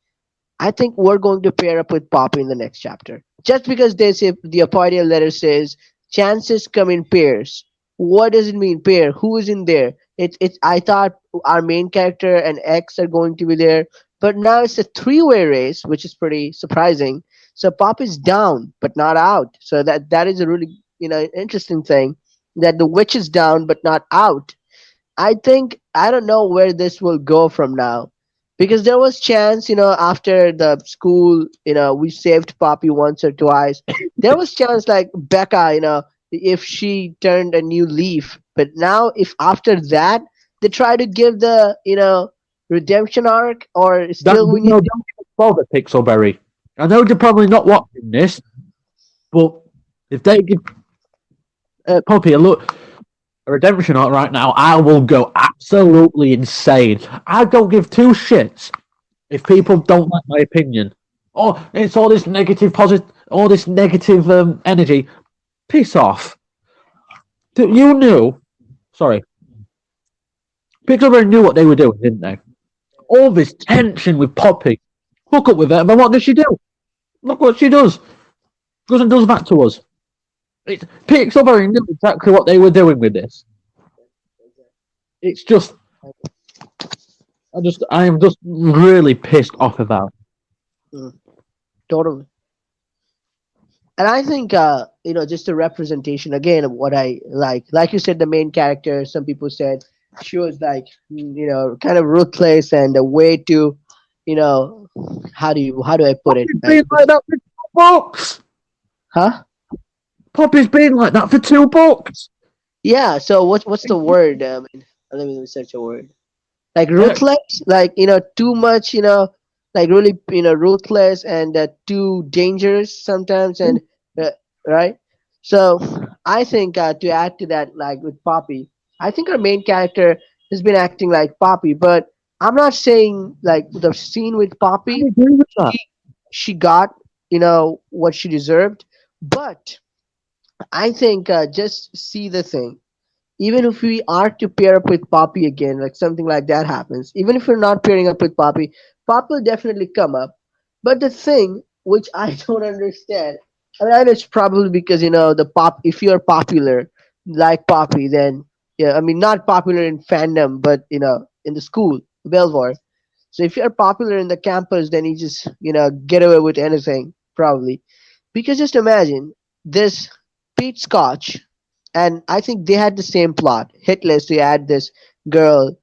I think we're going to pair up with Poppy in the next chapter. Just because they say the appointed letter says chances come in pairs. What does it mean pair? Who is in there? It's. I thought our main character and X are going to be there, but now it's a three-way race, which is pretty surprising. So Poppy's down but not out. So that is a really interesting thing that the witch is down but not out. I think I don't know where this will go from now, because there was chance, after the school, we saved Poppy once or twice. There was chance like Becca, if she turned a new leaf. But now, if after that they try to give the redemption arc, or still we need. No, don't bother, Pixelberry. I know you're probably not watching this, but if they give Poppy a redemption arc right now, I will go absolutely insane. I don't give two shits if people don't like my opinion. Oh, it's all this negative, positive, all this negative energy. Piss off. You knew. Sorry, Pixelberry knew what they were doing, didn't they? All this tension with Poppy. Hook up with her, but what does she do? Look what she does. Goes and does that to us. Pixelberry knew exactly what they were doing with this. It's just, I am just really pissed off about. Mm, totally. And I think just the representation again of what I like you said, the main character, some people said she was like kind of ruthless and a way to you know how do I put it, Poppy's like been like that for $2. huh. Poppy's been like that for $2. Yeah, so what's the word, let me search a word, like Uh, ruthless, like too much, like really ruthless and too dangerous sometimes, and uh, right. So I think to add to that, like with Poppy, I think our main character has been acting like Poppy, but I'm not saying like the scene with I Poppy, agree with that. she got what she deserved, but I think just see the thing, even if we are to pair up with Poppy again, like something like that happens, even if we're not pairing up with Poppy, Poppy will definitely come up. But the thing which I don't understand, I know it's probably because the pop. If you're popular like Poppy, then yeah, I mean not popular in fandom, but in the school, Belvoir. So if you're popular in the campus, then you just get away with anything probably. Because just imagine this Pete Scotch, and I think they had the same plot. Hitless to add this girl,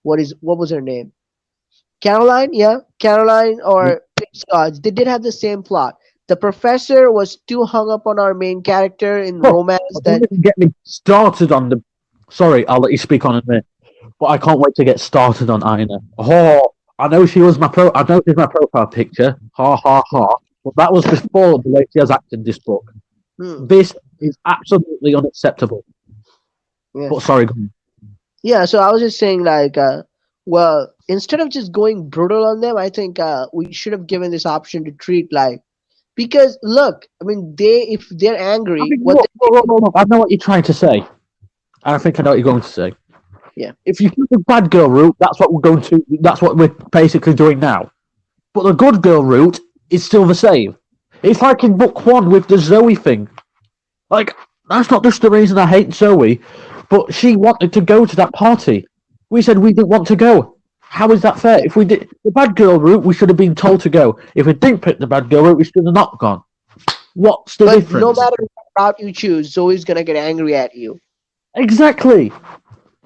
what was her name? Caroline, yeah, Caroline or Pete Scotch. They did have the same plot. The professor was too hung up on our main character in Oh, romance don't that even get me started on the. Sorry, I'll let you speak on it in a minute. But I can't wait to get started on Ina. Oh, I know she was my pro. I know she's my profile picture. Ha ha ha. But that was before the way she has acted this book. hmm, This is absolutely unacceptable. yeah. But sorry, go on. Yeah, so I was just saying, like, instead of just going brutal on them, I think we should have given this option to treat like Because look, I mean, they if they're I angry, mean, what look, they look, look, look, look, I know what you're trying to say. I think I know what you're going to say. yeah. If you took the bad girl route, that's what we're going to. That's what we're basically doing now. But the good girl route is still the same. It's like in book one with the Zoe thing. Like that's not just the reason I hate Zoe, but she wanted to go to that party. We said we didn't want to go. How is that fair? Yeah. If we did the bad girl route, we should have been told to go. If we didn't pick the bad girl route, we should have not gone. What's the But no difference? matter what route you choose, Zoe's gonna get angry at you. Exactly.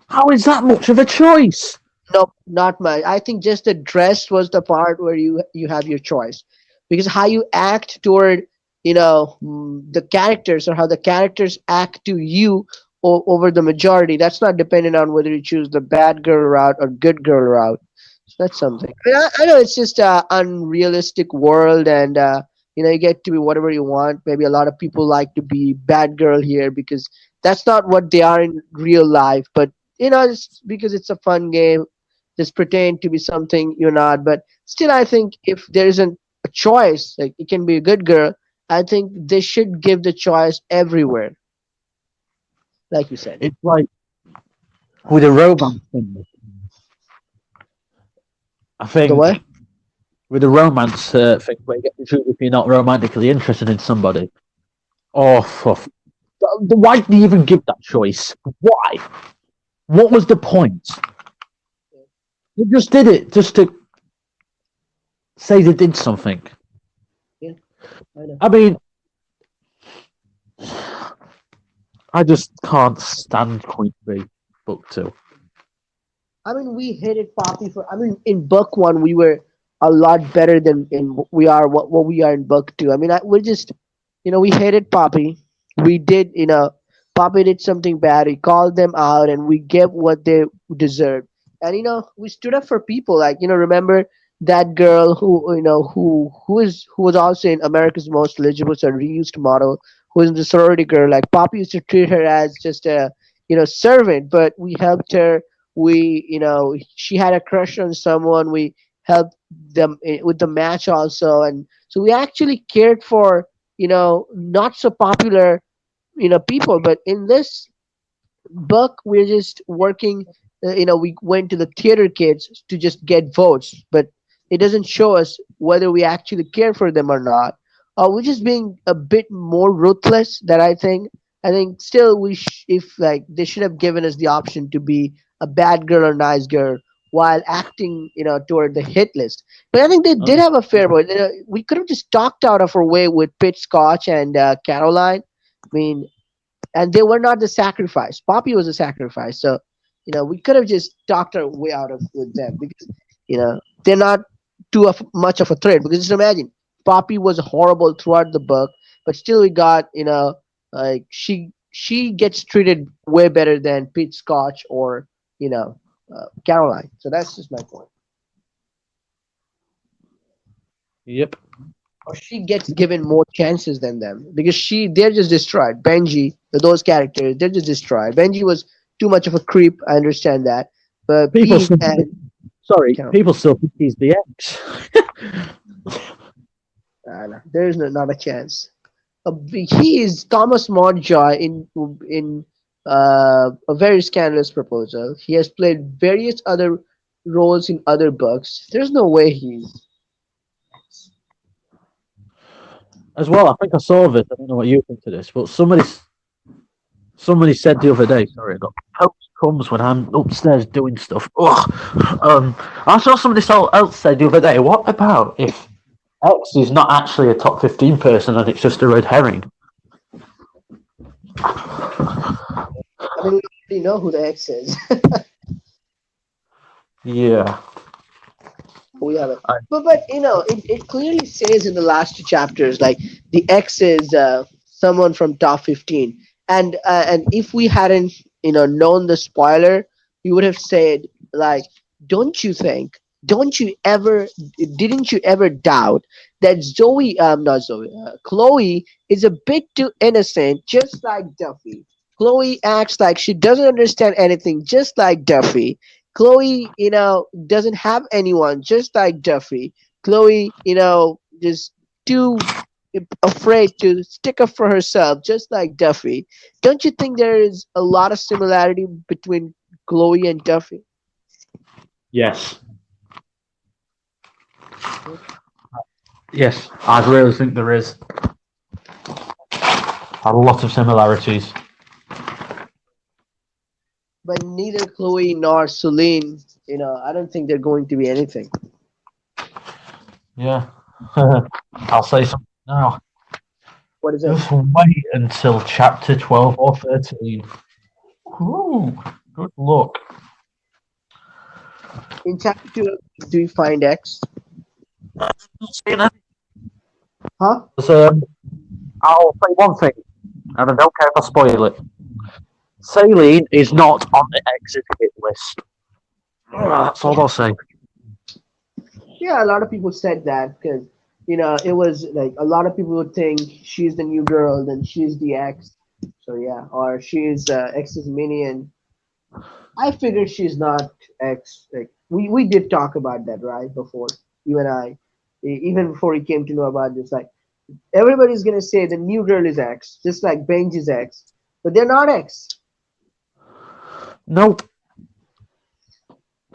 How is that much of a choice? No, not much. I think just the dress was the part where you have your choice, because how you act toward the characters, or how the characters act to you over the majority. That's not dependent on whether you choose the bad girl route or good girl route. So that's something. I mean, I know it's just a unrealistic world, and you get to be whatever you want. Maybe a lot of people like to be bad girl here because that's not what they are in real life. But it's because it's a fun game, just pretend to be something you're not. But still, I think if there isn't a choice, like it can be a good girl, I think they should give the choice everywhere, like you said. It's like with a romance thing. I The think way? with a romance thing, where you get to choose if you're not romantically interested in somebody. Oh, why did you even give that choice? Why? What was the point? They just did it just to say they did something. Yeah, I know. I mean, I just can't stand Queen Bee book two. I mean, we hated Poppy for. I mean, in book one, we were a lot better than in we are what we are in book two. I mean, we're just, we hated Poppy. We did, Poppy did something bad. We called them out, and we gave what they deserved. And we stood up for people. Like remember that girl who who was also in America's Most Eligible, so reused model, who is the sorority girl. Like Poppy used to treat her as just a servant, but we helped her. We she had a crush on someone. We helped them with the match also, and so we actually cared for not so popular people. But in this book, we're just working. We went to the theater kids to just get votes, but it doesn't show us whether we actually care for them or not. We're just being a bit more ruthless. That I think still if like they should have given us the option to be a bad girl or nice girl while acting toward the hit list. But I think they did Uh, have a fair vote. We could have just talked out of our way with Pitt Scotch and Caroline. I mean, and they were not the sacrifice. Poppy was a sacrifice. So, we could have just talked our way out of with them, because they're not much of a threat. Because just imagine, Poppy was horrible throughout the book, but still we got like she gets treated way better than Pete Scotch or Caroline. So that's just my point. yep. Or she gets given more chances than them, because they're just destroyed. Benji, those characters, they're just destroyed. Benji was too much of a creep. I understand that, but People Pete still, and sorry, Carol, people still think he's the ex. no, there is not a chance. He is Thomas Mountjoy in a very scandalous proposal. He has played various other roles in other books. There's no way he's. As well, I think I saw this. I don't know what you think of this, but somebody said the other day. Sorry, I got post comes when I'm upstairs doing stuff. Ugh. I saw somebody else say the other day. What about if X is not actually a top 15 person and it's just a red herring? I mean, we already know who the ex is. Yeah. We have it, I, but it clearly says in the last two chapters, like the X is someone from top 15, and if we hadn't known the spoiler, we would have said, like, don't you think, don't you ever, didn't you ever doubt that Zoe, not Zoe, Chloe is a bit too innocent, just like Duffy. Chloe acts like she doesn't understand anything, just like Duffy. Chloe, doesn't have anyone, just like Duffy. Chloe, just too. afraid to stick up for herself, just like Duffy. Don't you think there is a lot of similarity between Chloe and Duffy? Yes. Yes, I really think there is a lot of similarities. But neither Chloe nor Celine, I don't think they're going to be anything. Yeah. I'll say something now. What is it? Just wait until chapter 12 or 13. Ooh, good luck. In chapter 2, do you find X? Huh? So, I'll say one thing, and I don't care if I spoil it. Saline is not on the exit hit list. That's all I'll say. Yeah, a lot of people said that because, it was like a lot of people would think she's the new girl, then she's the X. So yeah, or she's X's minion. I figured she's not X. Like we did talk about that, right? Before you and I, even before he came to know about this, like everybody's gonna say the new girl is X, just like Benji's X, but they're not X. Nope.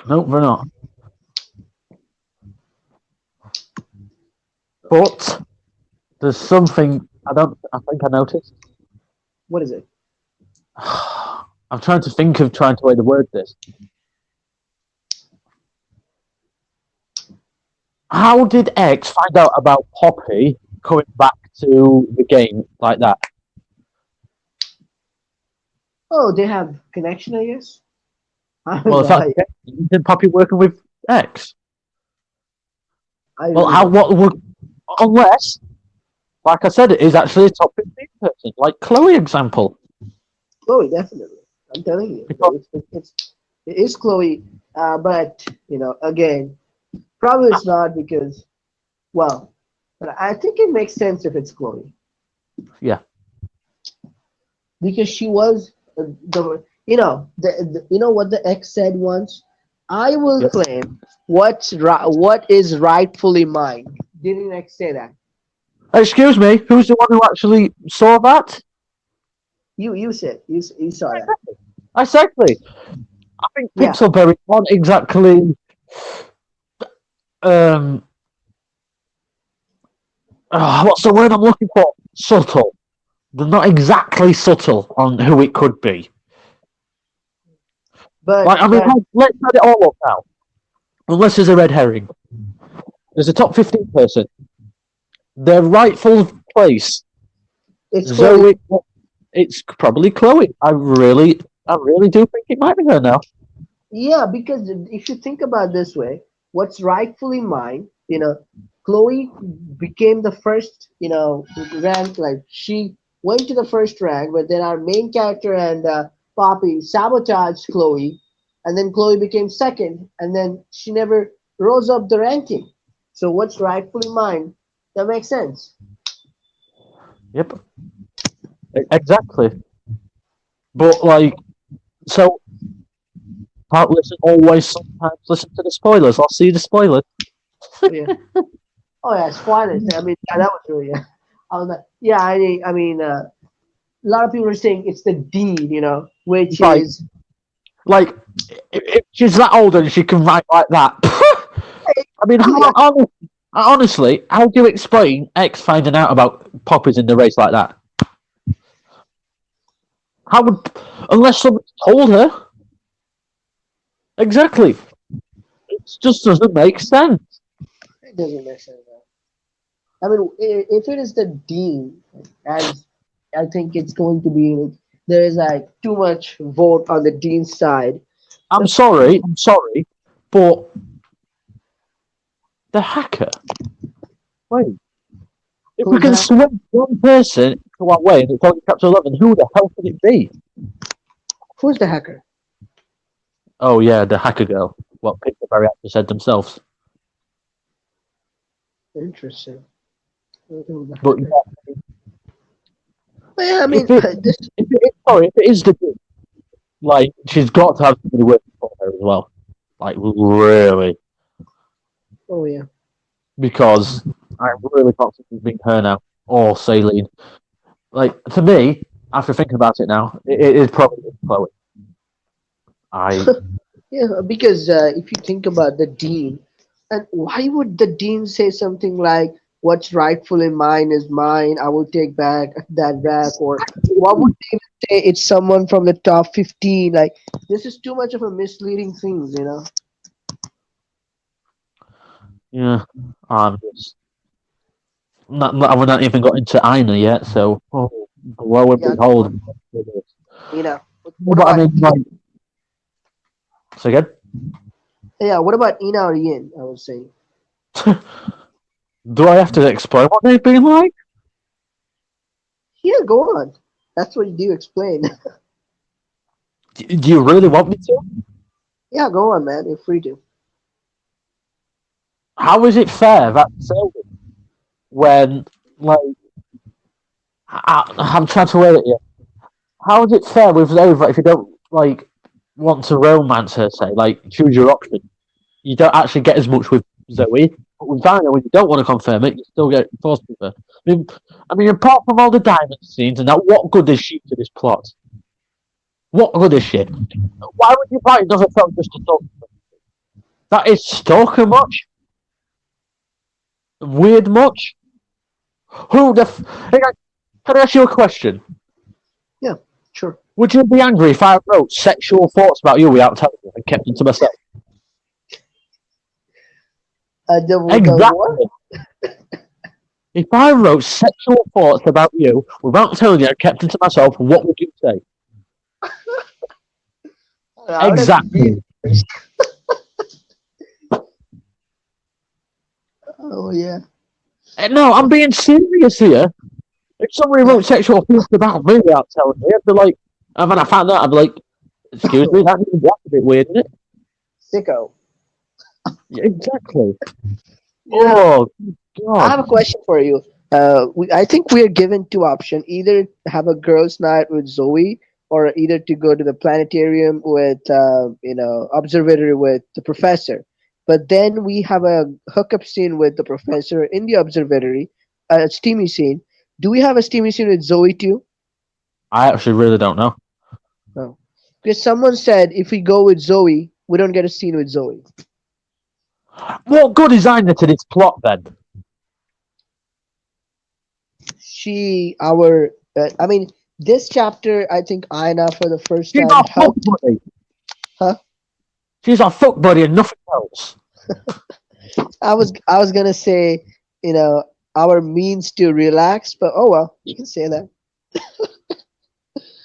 Nope, we're not. But there's something I think I noticed. What is it? I'm trying to way to word this. How did X find out about Poppy coming back to the game like that? Oh, they have connection, I guess. I don't Well, if know. that's the case, isn't Poppy working with X? I Well, really how don't. what would unless, like I said, it is actually a top 15 person, like Chloe example. Chloe, definitely. I'm telling you, Because it is Chloe. But again, probably it's not because, well, but I think it makes sense if it's Chloe yeah, because she was what the ex said once. I will yeah. claim what is rightfully mine. Didn't X say that? Excuse me, who's the one who actually saw that? You said you saw that. Exactly. I think Yeah. Pixelberry aren't exactly um what's the word I'm looking for? Subtle. They're not exactly subtle on who it could be. But Like, I mean, but let's add it all up now. Unless there's a red herring. There's a top 15 person. Their rightful place. it's Chloe. Zoe. It's probably Chloe. I really do think it might be her now. Yeah, because if you think about this way, what's rightfully mine, Chloe became the first, rank. Like she went to the first rank, but then our main character and Poppy sabotaged Chloe, and then Chloe became second, and then she never rose up the ranking. So what's rightfully mine? That makes sense. Yep, exactly. But like, so can't listen always. Sometimes listen to the spoilers. I'll see the spoilers. Oh yeah. Oh yeah, spoilers. I mean, yeah, that was really. I was like, yeah, I mean, a lot of people are saying it's the deed, which Right, is like if she's that old and she can write like that. I mean, oh yeah, honestly, how do you explain X finding out about Poppy's in the race like that? How would, unless someone told her? Exactly. It just doesn't make sense. it doesn't make sense. I mean, if it is the dean, as I think it's going to be, like, there is like too much vote on the dean's side. The, I'm sorry, but the hacker. Wait, if we who's can that? sway one person to one way and it's only chapter 11, who the hell could it be? Who's the hacker? Oh yeah, the hacker girl. Well, Pictionary actually said themselves. Interesting. Who's the But hacker? yeah, But yeah, I mean, if it, this. if it is the good, like she's got to have somebody working for her as well. Like really, Oh yeah. because I really can't see it being her now. or saline. Like to me, after thinking about it now, it is probably Chloe. I Yeah, because if you think about the dean, and why would the dean say something like, "What's rightfully mine is mine. I will take back that back," or what would they even say? It's someone from the top 15. Like this is too much of a misleading thing, you know. yeah, I'm just we're not even got into Ina yet, so lo and Yeah, go on. behold. Ina. What But I about mean, like, so again, yeah? What about Ina or Yin? I was saying. do I have to explain what they've been like? Yeah, go on. That's what you do explain. Do you really want me to? Yeah, go on, man. You're free to. How is it fair that Selby, when like I'm trying to word it here. How is it fair with Nova if you don't like want to romance her? Say like choose your option. You don't actually get as much with Zoe, but with Dinah, when you don't want to confirm it, you still get forced with her. I mean, apart from all the diamond scenes and that, what good is she to this plot? What good is she? Why would you buy another film just to talk? That is stalker much, weird much. Who the? Hey, guys, can I ask you a question? Yeah, sure. Would you be angry if I wrote sexual thoughts about you without telling you and kept them to myself? The what? Exactly. If I wrote sexual thoughts about you without telling you and kept them to myself, what would you say? I would have been. Exactly. Oh yeah. No, I'm being serious here. If somebody Yeah. wrote sexual thoughts about me without telling me, I'd be like, and when I found out, I'd be like, excuse me, that's a bit weird, isn't it? Sicko. Yeah, exactly. Yeah. Oh, I God. have a question for you. I think we are given two options: either have a girls' night with Zoe, or either to go to the planetarium with, observatory with the professor. But then we have a hookup scene with the professor in the observatory, a steamy scene. Do we have a steamy scene with Zoe too? I actually really don't know. No. Because someone said if we go with Zoe, we don't get a scene with Zoe. What good is Ina to this plot then? I mean, this chapter, I think Aina for the first She's time our fuck helped. buddy. Huh? She's our fuck buddy and nothing else. I was gonna say, you know, our means to relax, but oh well, you can say that.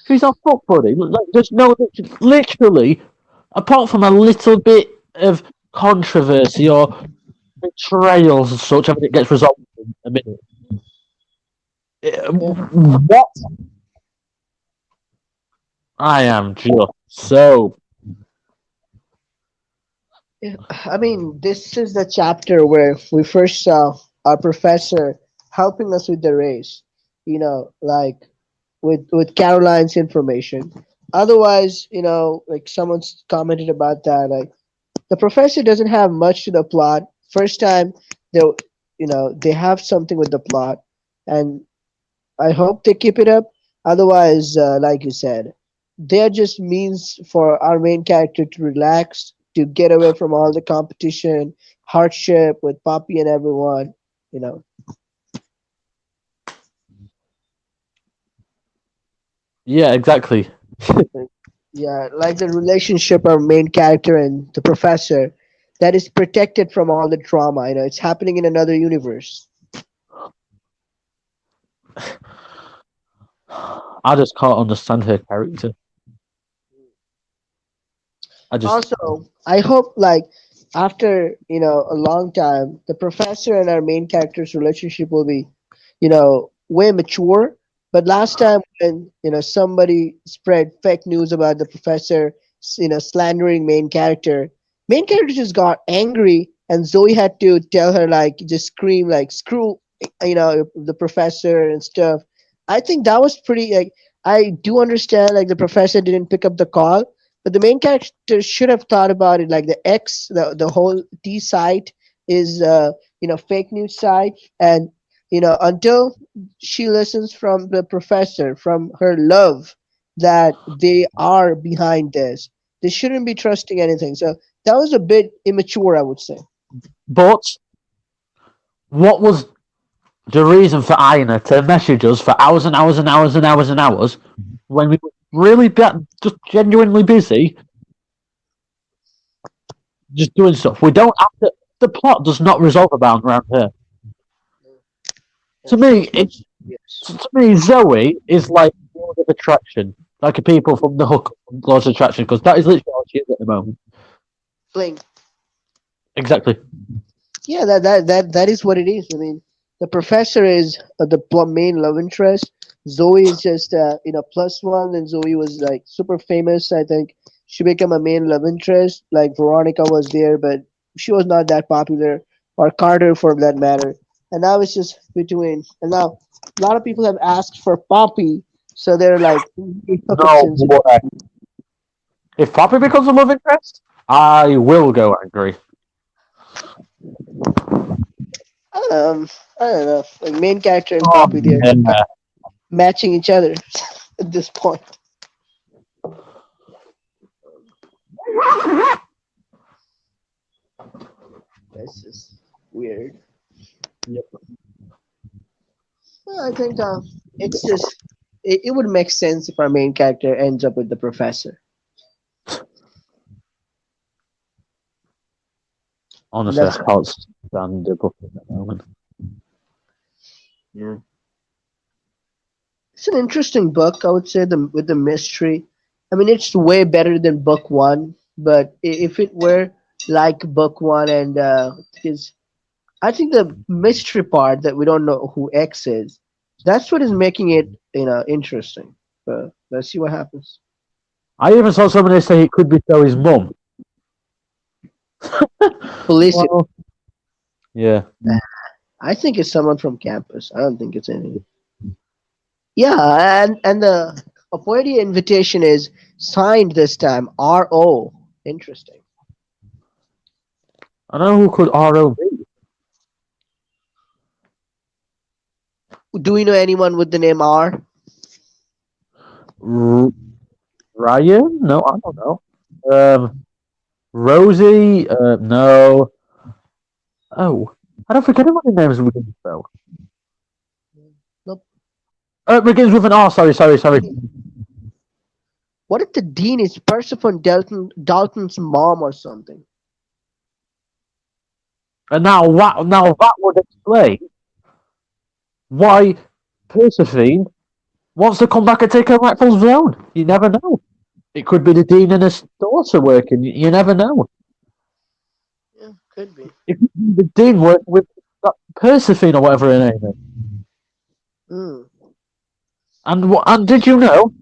She's our fuck buddy. Like, there's no, literally, apart from a little bit of controversy or betrayals and such, everything gets resolved in a minute. Yeah. What? I am just so. Yeah. I mean, this is the chapter where we first saw our professor helping us with the race. Like with Caroline's information. Otherwise, like someone's commented about that, like the professor doesn't have much to the plot. First time they they have something with the plot, and I hope they keep it up. Otherwise, like you said, they're just means for our main character to relax, to get away from all the competition, hardship with Poppy and everyone. You know, Yeah, exactly. yeah, like the relationship our main character and the professor that is protected from all the drama. It's happening in another universe. I just can't understand her character. I just. Also, I hope like after a long time, the professor and our main character's relationship will be way mature. But last time when somebody spread fake news about the professor, slandering main character just got angry, and Zoe had to tell her like just scream like screw the professor and stuff. I think that was pretty like I do understand like the professor didn't pick up the call, but the main character should have thought about it like the whole T site is fake news site, and until she listens from the professor, from her love, that they are behind this. They shouldn't be trusting anything. So that was a bit immature, I would say. But what was the reason for Ina to message us for hours and hours and hours and hours and hours when we were really just genuinely busy, just doing stuff? We don't have to. The plot does not resolve around her. To Yes, me, yes, it which yes. to me Zoe is like Lord of Attraction, like a people from the hook from Lord of Attraction, because that is literally all she is at the moment. Fling. Exactly. Yeah, that is what it is. I mean, the professor is the main love interest. Zoe is just plus one, and Zoe was like super famous. I think she became a main love interest. Like Veronica was there, but she was not that popular, or Carter for that matter. And now it's just between. And now a lot of people have asked for Poppy, so they're like hookup No since. way. If Poppy becomes a love interest, I will go angry. Um, I don't know. Like main character and Oh, Poppy, they're yeah. matching each other at this point. That's just weird. Yep. Well, I think it's just it would make sense if our main character ends up with the professor. And Honestly, I that's can't stand the book at the moment. yeah. It's an interesting book, I would say, the with the mystery. I mean, it's way better than book one, but if it were like book one, and because I think the mystery part that we don't know who X is, that's what is making it interesting. But let's see what happens. I even saw somebody say it could be Zoe's mum. Felicity. Well, yeah. I think it's someone from campus. I don't think it's any. Yeah, and the appointee invitation is signed this time. R.O. Interesting. I don't know who could RO be. Do we know anyone with the name R? R- Ryan? No, I don't know. Rosie? No. Oh, I don't think anyone names begins with though. Nope. Begins with an R. Sorry, sorry, sorry. What if the dean is Persephone Dalton's mom or something? And now that would explain why Persephone wants to come back and take her rightful throne. You never know. It could be the dean and his daughter working. You never know. Yeah, could be. It could be the dean working with that Persephone or whatever her name is. Hmm. And did you know?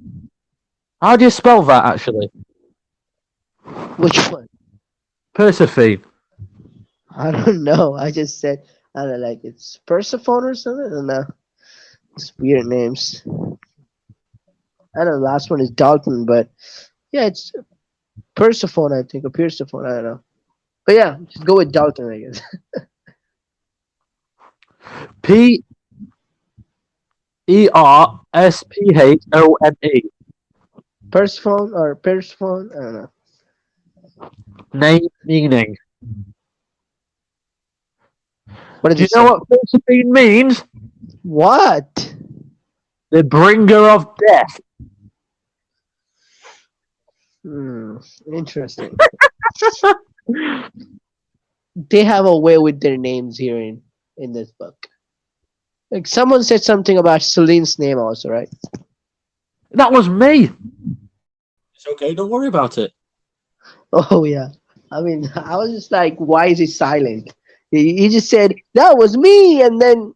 How do you spell that actually? Which one? Persephone. I don't know. I just said I don't know, like it's Persephone or something. I don't know. It's weird names. I know the last one is Dalton, but yeah, it's Persephone. I think or Persephone. I don't know. But yeah, just go with Dalton, I guess. Persephone. Persephone or Persephone. I don't know. Name meaning. What does Do it you know say? what Persephone means? What? The bringer of death. Hmm. Interesting. They have a way with their names here in this book. Like someone said something about Celine's name also, right? That was me. It's okay, don't worry about it. Oh yeah. I mean, I was just like, why is he silent? He just said that was me, and then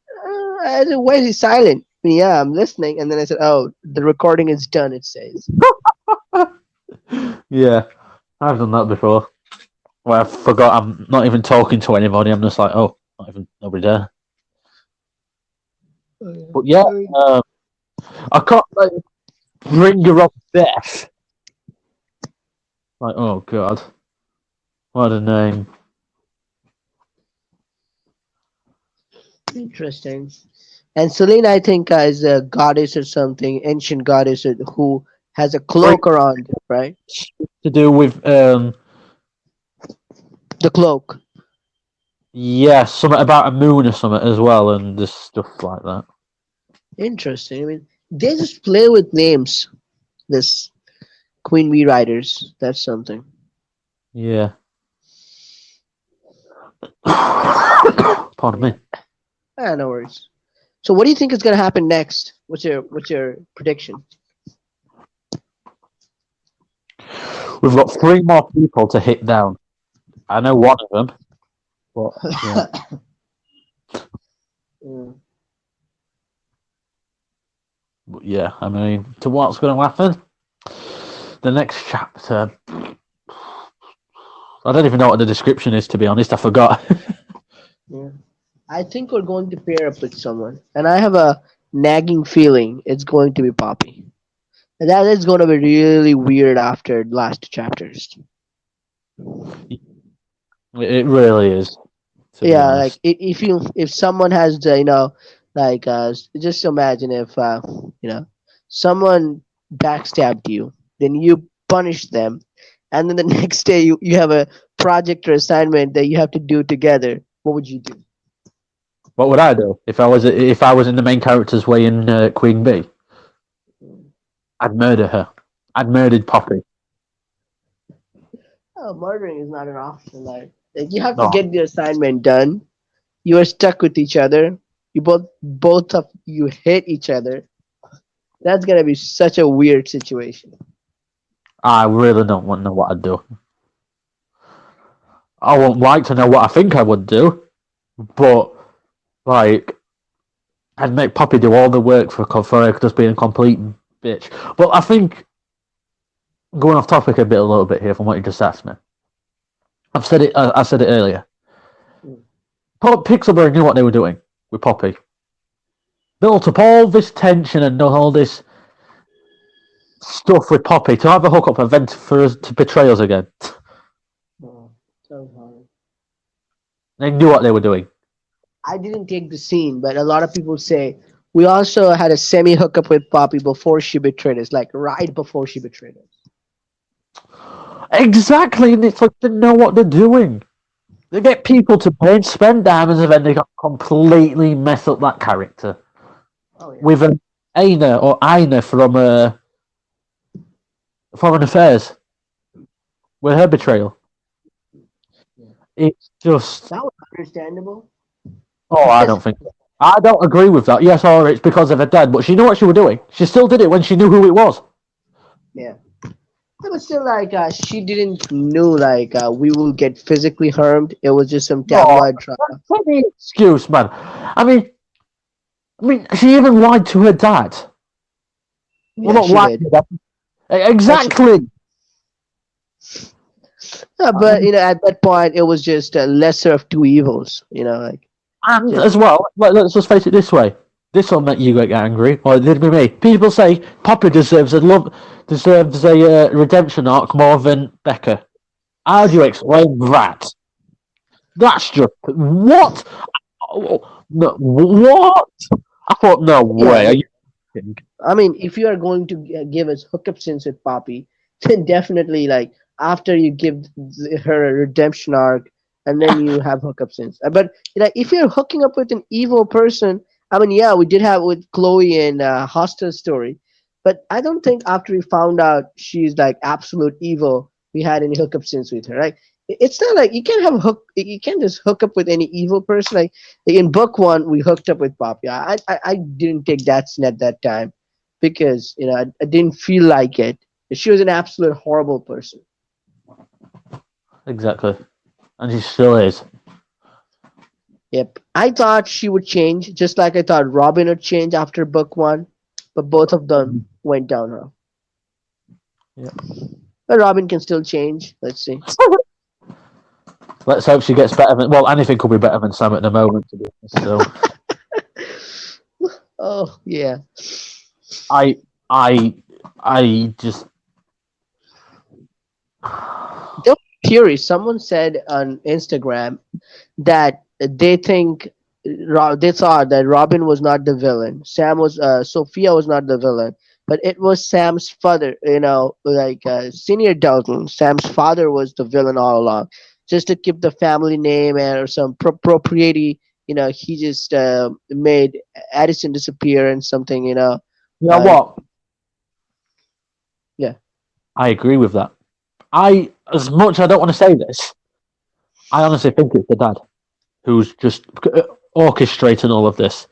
I said, why is he silent? Yeah, I'm listening, and then I said, oh, the recording is done. It says. Yeah, I've done that before. Where I forgot I'm not even talking to anybody. I'm just like, oh, not even nobody there. Oh, yeah. But yeah, I mean, um, I can't like bringer of death. Like, oh god, what a name. interesting. And Selene, I think, is a goddess or something, ancient goddess who has a Great cloak around, right? to do with The cloak. yeah, something about a moon or something as well, and just stuff like that. Interesting. I mean, they just play with names. This Queen Bee writers. That's something. Yeah. Pardon me. Yeah. No worries. So, what do you think is going to happen next? What's your prediction? We've got three more people to hit down. I know one of them, but yeah. Mm. But yeah, I mean, to what's going to happen? The next chapter. I don't even know what the description is, to be honest. I forgot. Yeah. I think we're going to pair up with someone, and I have a nagging feeling it's going to be Poppy. And that is going to be really weird after the last chapters. It really is, to be Yeah, like honest. if someone has the like just imagine if someone backstabbed you, then you punish them, and then the next day you have a project or assignment that you have to do together. What would you do? What would I do if I was in the main character's way in Queen Bee? I'd murder her. I'd murdered Poppy. Oh, murdering is not an option. Like you have to No, get the assignment done. You are stuck with each other. You both of you hate each other. That's gonna be such a weird situation. I really don't want to know what I'd do. I won't like to know what I think I would do, but like I'd make Poppy do all the work for her just being a complete bitch. But I think going off topic a little bit here from what you just asked me. I've said it. I said it earlier. Mm. Pixelberg knew what they were doing with Poppy. Built up all this tension and done all this stuff with Poppy to have a hookup event for us to betray us again. Oh, so hard. They knew what they were doing. I didn't take the scene, but a lot of people say we also had a semi hookup with Poppy before she betrayed us, like right before she betrayed us. Exactly, and it's like they know what they're doing. They get people to pay and spend diamonds, and then they got completely mess up that character Oh yeah. with an Aina from Foreign Affairs with her betrayal. Yeah. It's just That was understandable oh, I because don't think so. I don't agree with that. Yes, or it's because of her dad, but she knew what she was doing. She still did it when she knew who it was. yeah. But still, like she didn't know like we will get physically harmed. It was just some No, tabloid drama. that's any excuse, man. I mean, she even lied to her dad. Well, Yeah, not she lied did. to her dad. Actually, Exactly. but at that point, it was just a lesser of two evils. Like And just as well, let's just face it this way. This will make you get angry, or it did with me. People say Poppy deserves a redemption arc more than Becca. How do you explain that? That's just what? Oh, no, what? I thought, no yeah. way. Are you kidding? I mean, if you are going to give us hookup scenes with Poppy, then definitely like after you give her a redemption arc, and then you have hookup scenes. But if you're hooking up with an evil person, I mean, yeah, we did have with Chloe and Hostel story, but I don't think after we found out she's like absolute evil, we had any hookup scenes with her. Right? It's not like you can't have a hook. You can't just hook up with any evil person. Like in book one, we hooked up with Poppy. I didn't take that scene at that time because I didn't feel like it. She was an absolute horrible person. Exactly. And she still is. Yep. I thought she would change, just like I thought Robin would change after book one, but both of them went downhill. Yeah. But Robin can still change. Let's see. Let's hope she gets better than. Well, anything could be better than Sam at the moment, to be honest. So, Oh yeah. I, I, I just. There was a theory. Someone said on Instagram that they think. they thought that Robin was not the villain. Sophia was not the villain, but it was Sam's father. Like Senior Dalton. Sam's father was the villain all along, just to keep the family name and or some propriety. He just made Addison disappear and something. You know Uh, what? yeah, I agree with that. As much I don't want to say this, I honestly think it's the dad who's just orchestrating all of this.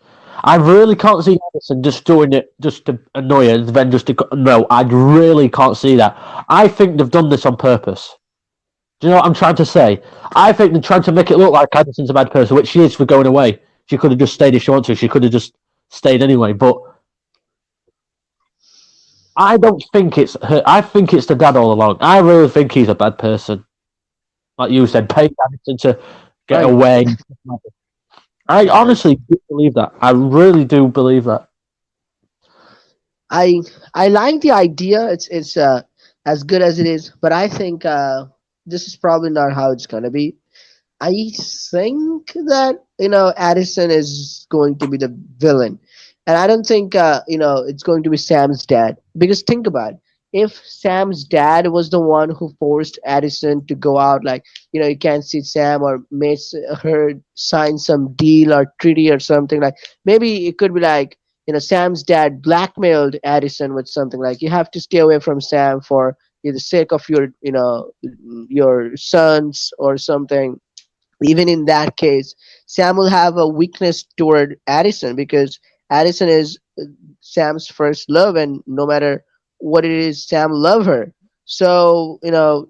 I really can't see Edison just doing it just to annoy her, and then just to no. I really can't see that. I think they've done this on purpose. Do you know what I'm trying to say? I think they're trying to make it look like Addison's a bad person, which she is for going away. She could have just stayed if she wanted to. She could have just stayed anyway. But I don't think it's her. I think it's the dad all along. I really think he's a bad person. Like you said, paying Addison to get right. away. I Yeah, honestly do believe that. I really do believe that. I I like the idea. It's as good as it is, but I think this is probably not how it's gonna be. I think that Addison is going to be the villain, and I don't think it's going to be Sam's dad. Because think about it. If Sam's dad was the one who forced Addison to go out, like you can't see Sam or made her sign some deal or treaty or something, like maybe it could be like Sam's dad blackmailed Addison with something like you have to stay away from Sam for the sake of your sons or something. Even in that case, Sam will have a weakness toward Addison because Addison is Sam's first love, and no matter what it is, Sam love her. So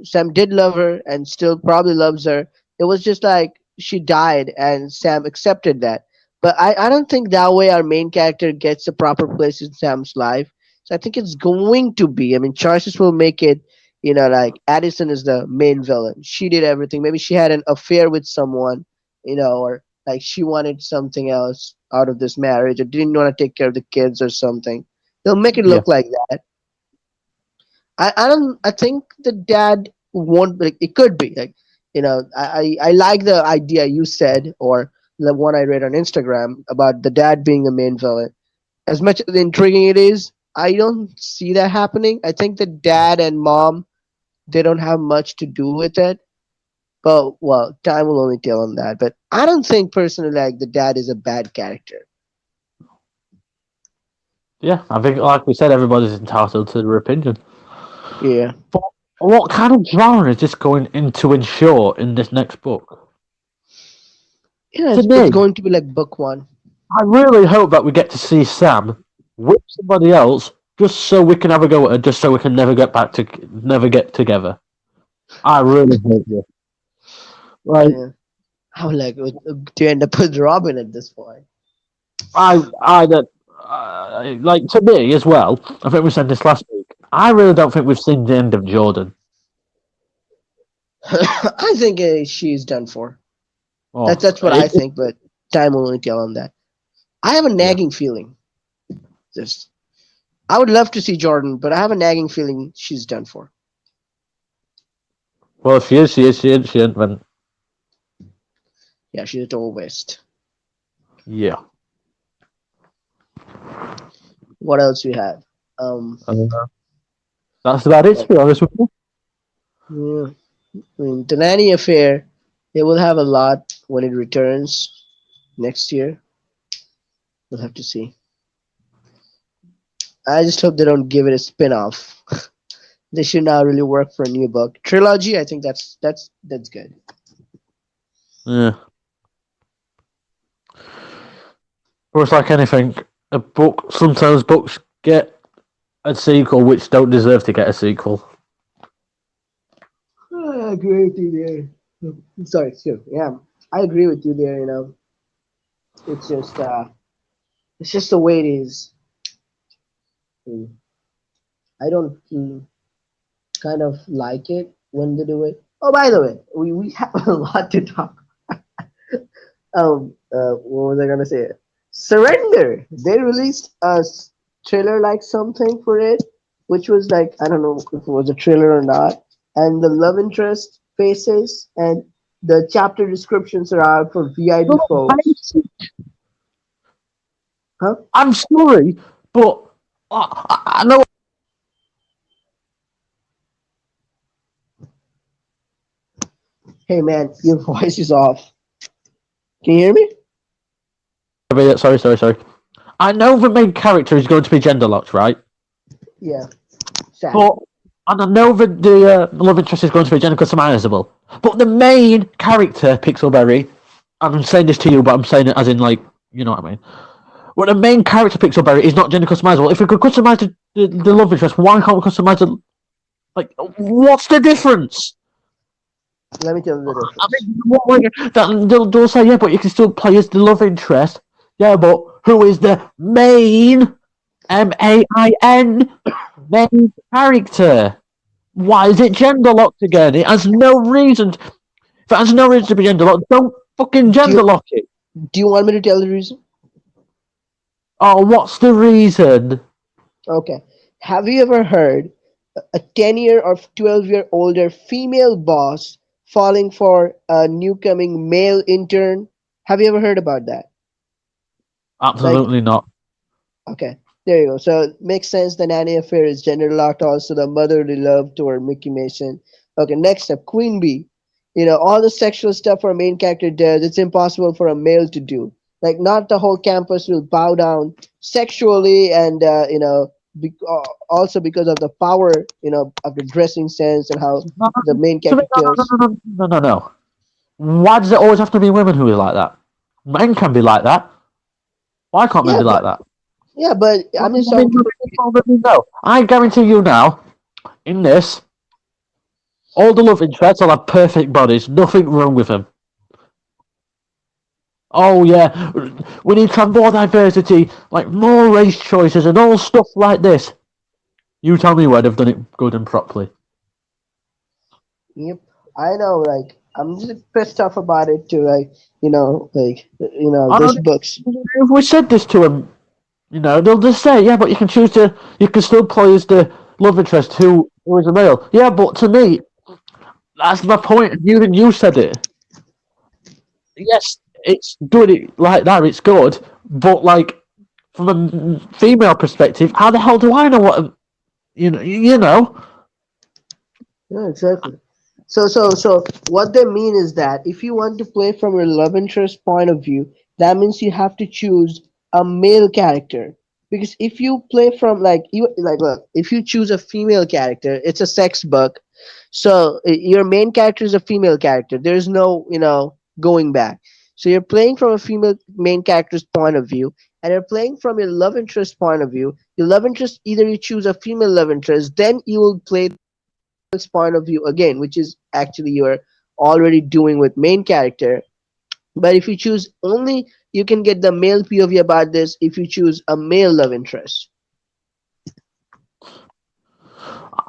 Sam did love her and still probably loves her. It was just like she died, and Sam accepted that. But I don't think that way our main character gets a proper place in Sam's life. So I think it's going to be. I mean, choices will make it. Like Addison is the main villain. She did everything. Maybe she had an affair with someone, or like she wanted something else out of this marriage or didn't want to take care of the kids or something. They'll make it Yeah, look like that. I think the dad won't, like, it could be like, I like the idea you said, or the one I read on Instagram about the dad being the main villain. As much as intriguing it is, I don't see that happening. I think the dad and mom, they don't have much to do with it. But well, time will only tell on that. But I don't think personally like the dad is a bad character. yeah. I think, like we said, everybody's entitled to their opinion. Yeah. But what kind of drama is this going into ensure in this next book? To It's me, going to be like book one. I really hope that we get to see Sam with somebody else, just so we can have a go at her, just so we can never get together. I really hope this. Like, Yeah. How like to end up with Robin at this point? that, like to me as well. I think we said this last week. I really don't think we've seen the end of Jordan. I think she's done for. That's Oh, that's what I think, but time will only tell on that. I have a yeah. nagging feeling. Just I would love to see Jordan, but I have a nagging feeling she's done for. Well, if she is, she is, she is, she isn't, then Yeah, she's a total waste. yeah. What else we have? Um, Uh, that's about it, to like, be honest with you. yeah, I mean, the nanny affair. They will have a lot when it returns next year. We'll have to see. I just hope they don't give it a spin-off. They should now really work for a new book trilogy. I think that's good. Yeah. But it's like anything. A book, sometimes books get a sequel which don't deserve to get a sequel. I agree with you there. Sorry, excuse me. Yeah, I agree with you there. It's just the way it is. Mm. I don't kind of like it when they do it. Oh, by the way, we have a lot to talk. What was I gonna say? Surrender. They released a trailer like something for it, which was like I don't know if it was a trailer or not. And the love interest faces, and The chapter descriptions are out for VIP So folks. basic. Huh? I'm sorry, but I know Hey man, your voice is off. Can you hear me? sorry. I know the main character is going to be gender locked, right? Yeah, But sadly. and I know that the love interest is going to be gender customizable. But the main character, Pixelberry, and I'm saying this to you, but I'm saying it as in like you know what I mean. Well, the main character, Pixelberry, is not gender customizable. If we could customize the love interest, why can't we customize the like? What's the difference? Let me tell you the I difference. mean, they'll say, yeah, but you can still play as the love interest. Yeah, but who is the main main main character? Why is it gender locked again? It has no reason. If it has no reason to be gender locked, don't fucking Do you gender lock it. do you want me to tell the reason? Oh, what's the reason? Okay. Have you ever heard a 10-year or 12-year older female boss falling for a new coming male intern? Have you ever heard about that? Like, Absolutely not. okay, there you go. So it makes sense. The nanny affair is gender locked. Also, the motherly love toward Mickey Mason. Okay, next up, Queen Bee. All the sexual stuff our main character does, it's impossible for a male to do. Like, not the whole campus will bow down sexually, and also because of the power, of the dressing sense and how No, the main no, character kills. no. Why does it always have to be women who are like that? Men can be like that. Why can't men Yeah, be but like that? I'm just I talking. mean, no. I guarantee you now, in this, all the love interests will have perfect bodies. Nothing wrong with them. Oh yeah, we need to have more diversity, like more race choices and all stuff like this. You tell me where they've done it good and properly. Yep, I know. Like, I'm just pissed off about it too. Like, I those don't. books. If we said this to them, they'll just say, yeah, but you can choose to, you can still play as the love interest who is a male. Yeah, but to me, that's my point. You said it. Yes, it's good like that. It's good, but like from a female perspective, how the hell do I know what you know? Yeah, exactly. So what they mean is that if you want to play from your love interest point of view, that means you have to choose a male character. Because if you play from look, if you choose a female character, it's a sex book. So your main character is a female character. There's no, going back. So you're playing from a female main character's point of view, and you're playing from your love interest point of view. Your love interest, either you choose a female love interest, then you will play point of view again, which is actually you're already doing with main character. But if you choose only, you can get the male POV about this if you choose a male love interest,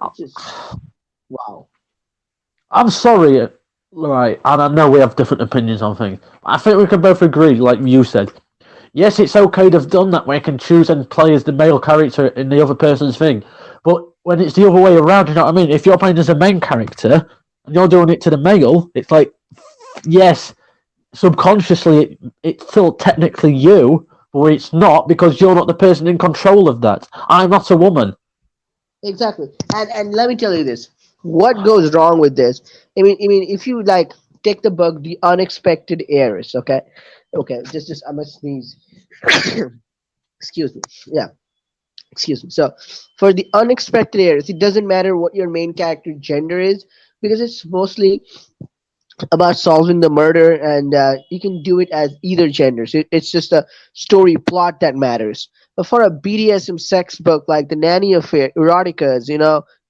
which is wow. I'm sorry, right? And I know we have different opinions on things. I think we can both agree, like you said. Yes, it's okay to have done that where you can choose and play as the male character in the other person's thing. But when it's the other way around, you know what I mean? If you're playing as a main character and you're doing it to the male, it's like, yes, subconsciously it's still technically you, but it's not because you're not the person in control of that. I'm not a woman. Exactly. And let me tell you this. What goes wrong with this? I mean, if you like take the book, The Unexpected Heiress, okay? Okay, just I'm gonna sneeze. Excuse me. Yeah, excuse me. So for The Unexpected Heiress, it doesn't matter what your main character gender is because it's mostly about solving the murder, and you can do it as either gender. So it's just a story plot that matters. But for a BDSM sex book like The Nanny Affair, Eroticas,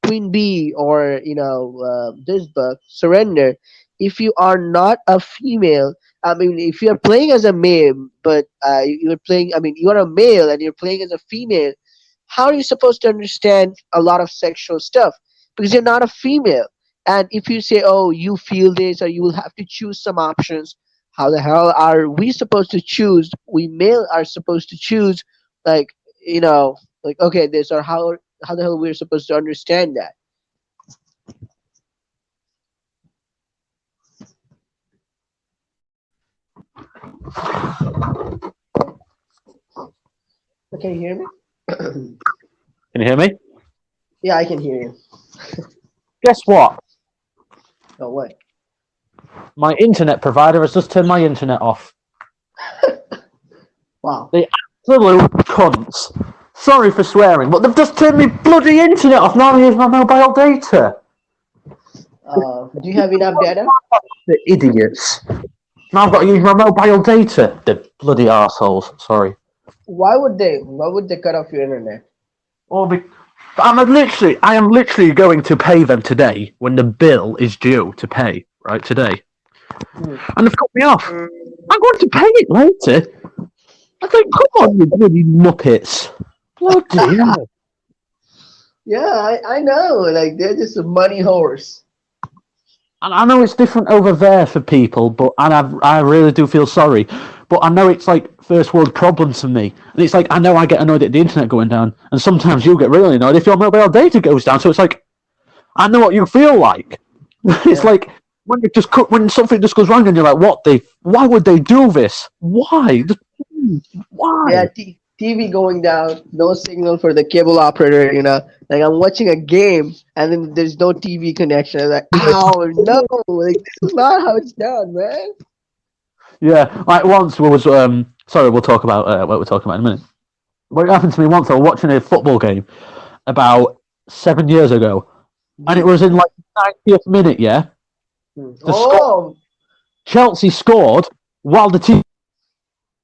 Queen Bee, or this book, Surrender, if you are not a female, I mean, if you're playing as a male, but you're playing, I mean, you're a male and you're playing as a female, how are you supposed to understand a lot of sexual stuff? Because you're not a female. And if you say, oh, you feel this, or you will have to choose some options, how the hell are we supposed to choose? We male are supposed to choose, like, okay, this, or how the hell we're supposed to understand that? Can you hear me? Can you hear me? Yeah, I can hear you. Guess what? Oh, what? My internet provider has just turned my internet off. Wow. The absolute cunts. Sorry for swearing, but they've just turned me bloody internet off. Now I use my mobile data. Do you have enough data? The idiots. Now I've got to use my mobile data. The bloody arseholes. Sorry. Why would they? Why would they cut off your internet? Or be, I am literally going to pay them today when the bill is due to pay. Right today, Hmm. and they've cut me off. I'm going to pay it later. I think, come on, you bloody muppets. Bloody hell. Yeah, I know. Like they're just a money horse. And I know it's different over there for people, but I really do feel sorry. But I know it's like first world problems for me. And it's like, I know I get annoyed at the internet going down, and sometimes you get really annoyed if your mobile data goes down. So it's like, I know what you feel like. It's Yeah. like when something just goes wrong and you're like, why would they do this? Why? Yeah, Why? TV going down, no signal for the cable operator. Like I'm watching a game and then there's no TV connection. I'm like, ow, no, like this is not how it's done, man. Yeah, like once we was sorry, we'll talk about what we're talking about in a minute. What happened to me once, I was watching a football game about 7 years ago, and it Hmm. was in like the 90th minute. Yeah, Hmm. the score, Oh, Chelsea scored while the team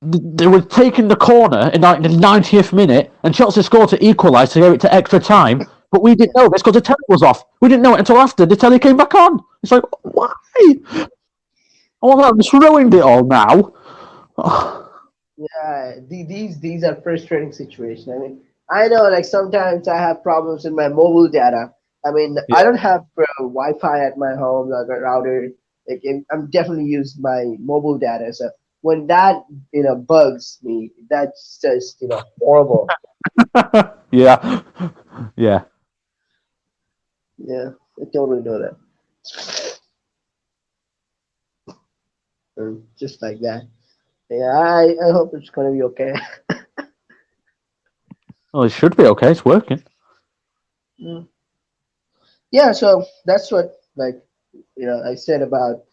they were taking the corner in like the 90th minute, and Chelsea scored to equalise to go it to extra time. But we didn't yeah, know this because the telly was off. We didn't know it until after the telly came back on. It's like, why? Oh, that just ruined it all now. yeah. These are frustrating situations. I mean, I know like sometimes I have problems with my mobile data. I mean, Yeah. I don't have Wi-Fi at my home, like a router. Like I'm definitely use my mobile data. So when that bugs me, that's just horrible. Yeah, yeah. Yeah, I totally know that. Just like that. Yeah, I hope it's gonna be okay. Well, it should be okay. It's working. Mm. Yeah, so that's what like I said about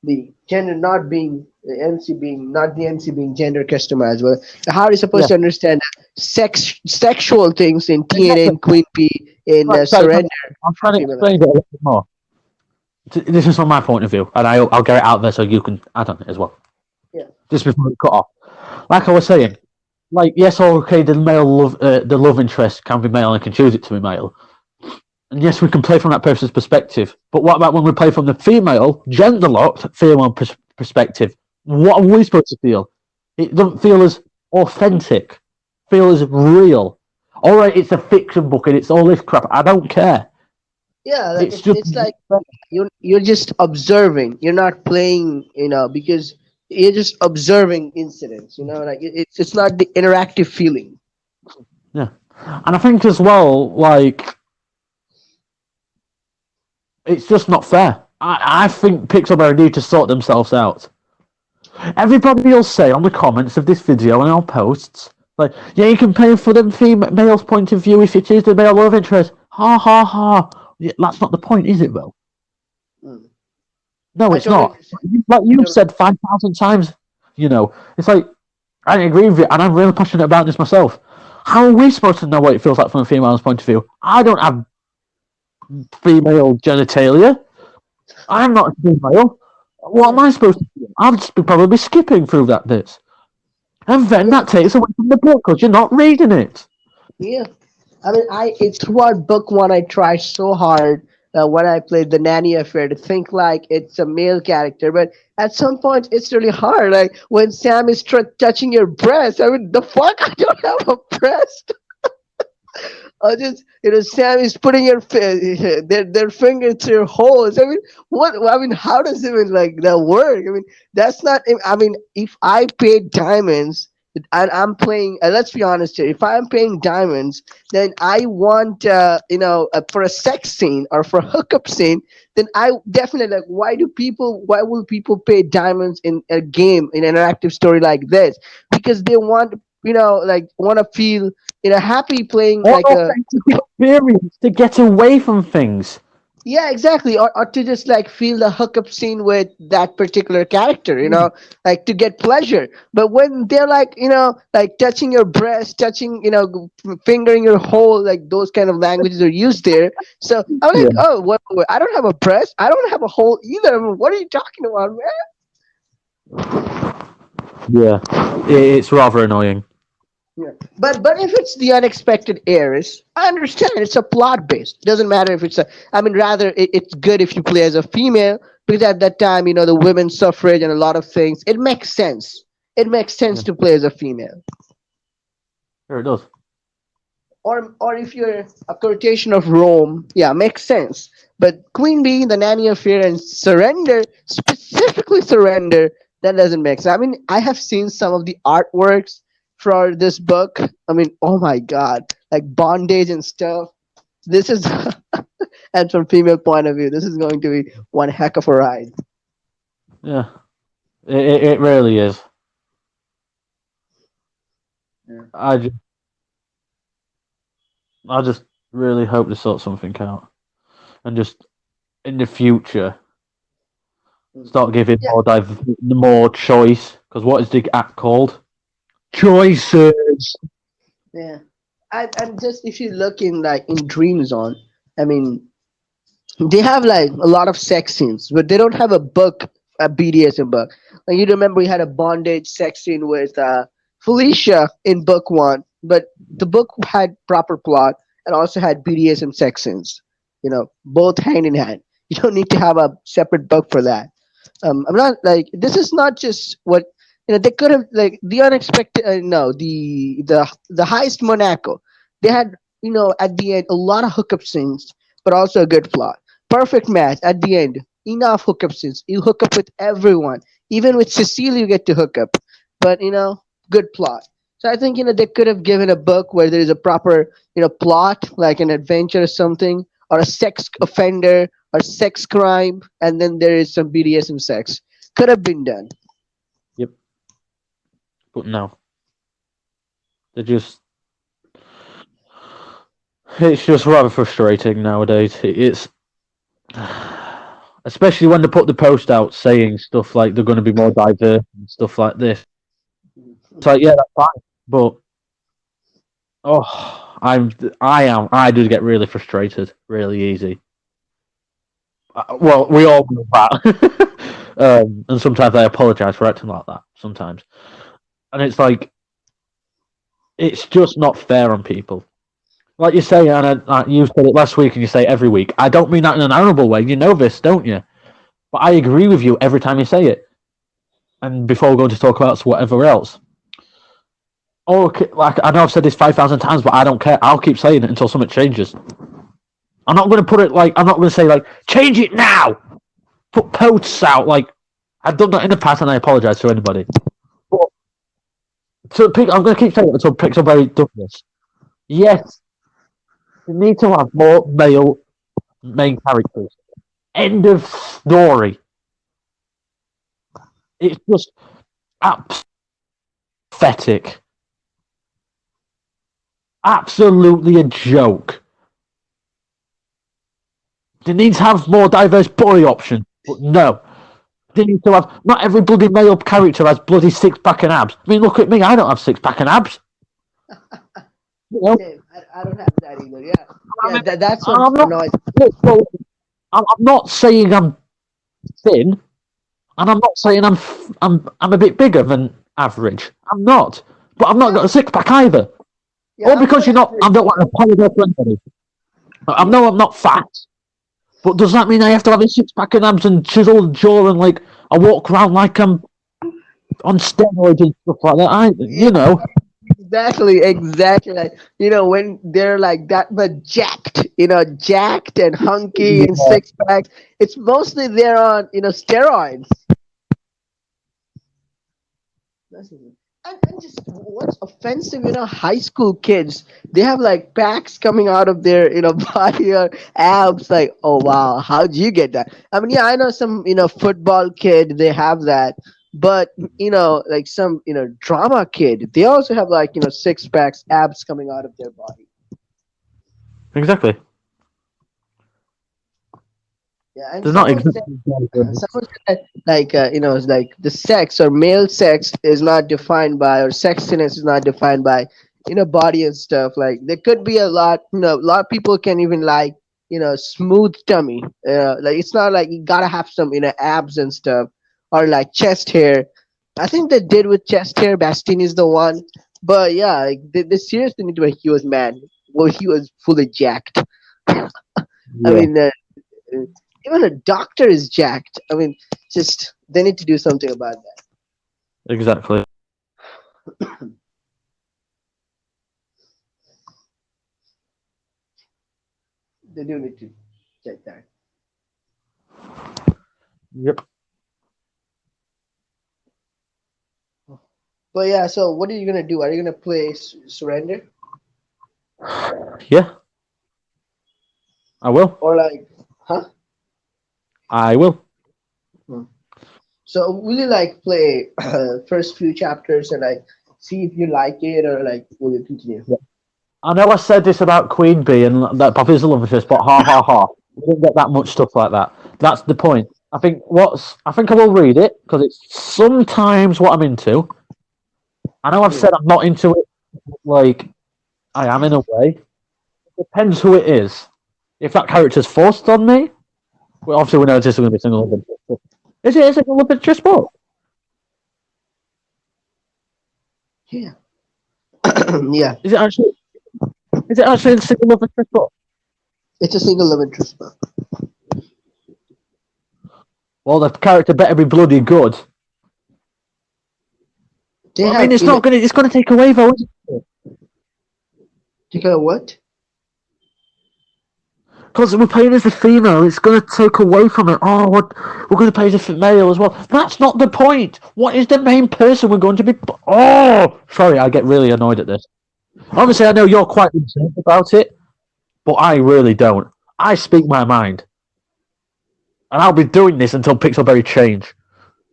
the gender not being the MC being not the MC being gender customizable. How are you supposed Yeah. to understand sexual things in TNA Exactly. and Queen P in Right, Surrender I'm trying to female? explain it a little bit more. This is from my point of view, and I'll get it out there so you can add on it as well. Yeah, Just before we cut off, like I was saying, like yes, okay, the love interest can be male and can choose it to be male, and yes, we can play from that person's perspective. But what about when we play from the female, gender locked female perspective? What are we supposed to feel? It doesn't feel as authentic, feel as real. All right, it's a fiction book and it's all this crap. I don't care. yeah. Like It's it's just it's like you're just observing. You're not playing, because you're just observing incidents. Like it's not the interactive feeling. yeah, and I think as well, like it's just not fair. I think Pixelberry need to sort themselves out. Everybody will say on the comments of this video and our posts, like, yeah, you can pay for the female's point of view if it is the male love interest. Ha ha ha. Yeah, that's not the point, is it, though? Mm. No, I it's totally not. understand. Like I you've totally. said 5,000 times, it's like, I agree with you, and I'm really passionate about this myself. How are we supposed to know what it feels like from a female's point of view? I don't have female genitalia. I'm not a female. What am Yeah, I supposed to do? I'll just be probably skipping through that bit. And then yeah, that takes away from the book because you're not reading it. yeah. I mean, it's throughout book one. I tried so hard when I played the nanny affair to think like it's a male character, but at some point it's really hard. Like when Sam is touching your breast. I mean, the fuck! I don't have a breast. Or just Sam is putting their finger through your holes. I mean, what? I mean, how does even like that work? I mean, that's not. I mean, if I paid diamonds and I'm playing. Let's be honest here. If I'm paying diamonds, then I want, for a sex scene or for a hookup scene. Then I definitely like. Why do people? Why will people pay diamonds in a game, in an interactive story like this? Because they want, like want to feel, happy playing Or like a. authentic experience to get away from things. Yeah, exactly. Or to just like feel the hookup scene with that particular character, like to get pleasure. But when they're like, like touching your breast, touching, fingering your hole, like those kind of languages are used there. So I'm like, Yeah, oh, what, I don't have a breast. I don't have a hole either. I mean, what are you talking about, man? yeah. It's rather annoying. Yeah. But if it's the unexpected heiress, I understand it's a plot based. Doesn't matter if it's a. I mean, rather it's good if you play as a female because at that time, the women's suffrage and a lot of things. It makes sense. It makes sense Yeah, to play as a female. sure it does. Or if you're a quotation of Rome, yeah, makes sense. But Queen Bee, the Nanny Affair, and Surrender, specifically Surrender, that doesn't make sense. I mean, I have seen some of the artworks for this book. I mean, oh my god, like bondage and stuff. This is, and from female point of view, this is going to be one heck of a ride. Yeah, it really is. Yeah. I just, I just really hope they sort something out and just in the future start giving Yeah, more choice. Because what is the app called? Choices. yeah. And just if you look in like in Dream Zone, I mean, they have like a lot of sex scenes, but they don't have a book, a BDSM book. Like you remember, we had a bondage sex scene with Felicia in book one, but the book had proper plot and also had BDSM sex scenes. Both hand in hand. You don't need to have a separate book for that. I'm not like this is not just what they could have like the unexpected. No, the heist Monaco. They had at the end a lot of hookup scenes, but also a good plot. Perfect match at the end. Enough hookup scenes. You hook up with everyone, even with Cecile. You get to hook up, but good plot. So I think they could have given a book where there is a proper plot, like an adventure or something, or a sex offender or sex crime, and then there is some BDSM sex. Could have been done. Yep. But no, they just. It's just rather frustrating nowadays. It's especially when they put the post out saying stuff like they're going to be more diverse and stuff like this. It's like, yeah, that's fine, but I do get really frustrated really easy. Well, we all know that, and sometimes I apologise for acting like that. Sometimes, and it's like it's just not fair on people. Like you say, and you said it last week, and you say it every week. I don't mean that in an honourable way. You know this, don't you? But I agree with you every time you say it. And before we go on to talk about whatever else, okay, like I know I've said this 5,000 times, but I don't care. I'll keep saying it until something changes. I'm not going to put it like I'm not going to say like change it now. Put posts out like I've done that in the past, and I apologise to anybody. But I'm going to keep saying it until Pixelberry does this. Yes, you need to have more male main characters. End of story. It's just pathetic. Absolutely a joke. They need to have more diverse boy options, but no. They need to have. Not every bloody male character has bloody six pack and abs. I mean, look at me. I don't have six pack and abs. You know, Same. I don't have that either. Yeah, I yeah. mean, That's what I'm not. annoys. Well, I'm not saying I'm thin, and I'm not saying I'm a bit bigger than average. I'm not, but I've not Yeah, got a six pack either. yeah. All I'm because not you're not. I average. don't want to apologise to anybody. I Yeah. know I'm not fat, but does that mean I have to have a six pack and abs and chiseled jaw and like I walk around like I'm on steroids and stuff like that? Yeah, You know, exactly, exactly. Like when they're like that, but jacked, jacked and hunky and yeah, six pack. It's mostly they're on steroids. That's it. And just what's offensive, high school kids, they have like packs coming out of their, body or abs. Like, oh wow, how'd you get that? I mean, yeah, I know some, football kid, they have that. But, like some, drama kid, they also have like, six packs, abs coming out of their body. Exactly. Yeah, and They're not someone said, exactly someone said that, like, it's like the sex or male sex is not defined by, or sexiness is not defined by, body and stuff. Like there could be a lot, a lot of people can even like, smooth tummy. Like it's not like you gotta have some, abs and stuff, or like chest hair. I think they did with chest hair. Bastien is the one. But yeah, like, they seriously need to. He was man. Well, he was fully jacked. I Yeah, mean, uh, even a doctor is jacked. I mean, just they need to do something about that. exactly. They do need to check that. Yep. But yeah, so what are you gonna do? Are you gonna play Surrender, Yeah, I will. or like, huh? I will. Hmm. So will you like play first few chapters and like see if you like it, or like will you continue? I know I said this about Queen Bee and that Poppy's a love interest, but ha ha ha. We didn't get that much stuff like that. That's the point. I think I will read it because it's sometimes what I'm into. I know I've Hmm. said I'm not into it, like I am in a way. Depends who it is. If that character's forced on me, well, obviously we know this is going to be single love interest. Is it a single love interest book? Yeah, yeah. Is it actually? Is it actually a single love interest book? It's a single love interest book. Well, the character better be bloody good. They But I mean, have, it's not going to. It's going to take away though. Isn't it? you got what? Because we're playing as a female, it's going to take away from it. Oh, what, we're going to play as a male as well. That's not the point. What is the main person we're going to be? Oh, sorry, I get really annoyed at this. Obviously, I know you're quite concerned about it, but I really don't. I speak my mind, and I'll be doing this until Pixelberry change.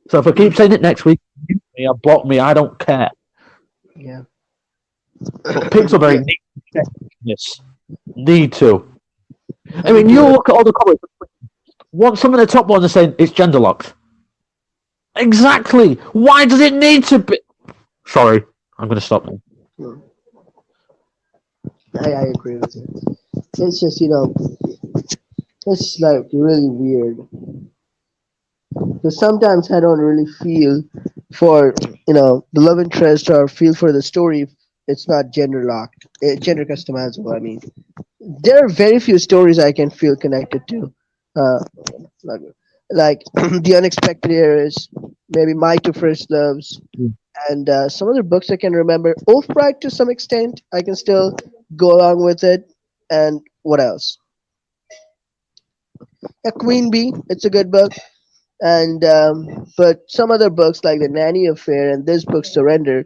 So if I keep saying it next week, mute me or block me, I don't care. Yeah, But yeah. Pixelberry needs to check this. Need to. I I mean, mean, do you you? look at all the comments. One, some of the top ones are saying it's gender locked. Exactly. Why does it need to be? Sorry, I'm going to stop now. Hmm, I agree with you. It's just, it's like really weird. Because sometimes I don't really feel for, the love interest, or feel for the story if it's not gender locked, gender customizable. I mean, there are very few stories I can feel connected to. Uh, like, like The Unexpected Heroes, maybe My Two First Loves, and some other books I can remember. Oathbright to some extent, I can still go along with it. And what else? Yeah, Queen Bee, it's a good book. And but some other books like The Nanny Affair and this book Surrender,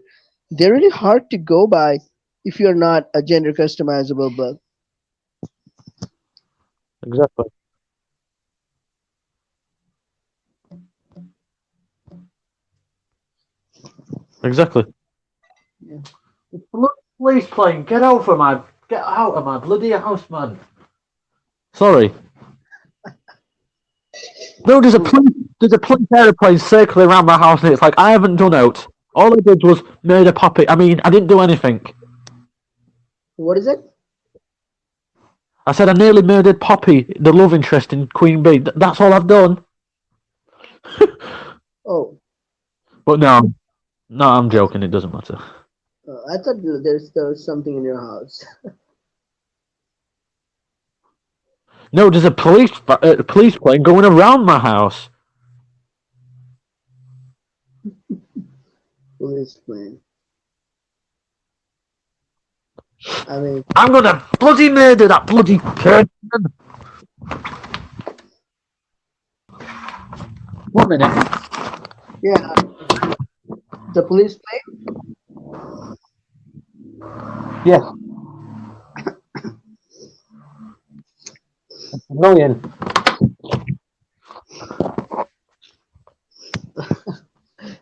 they're really hard to go by if you're not a gender customizable book. Exactly. Exactly. Yeah. Police plane, get out of my bloody house, man. Sorry. No, there's a police aeroplane circling around my house, and it's like I haven't done out. All I did was made a puppy. I mean, I didn't do anything. What is it? I said I nearly murdered Poppy, the love interest in Queen Bee. That's all I've done. Oh, But no, no, I'm joking. It doesn't matter. I thought there was something in your house. No, there's a police plane going around my house. Police plane. I mean, I'm gonna bloody murder that bloody person. 1 minute. yeah, the police plane. Yeah, annoying.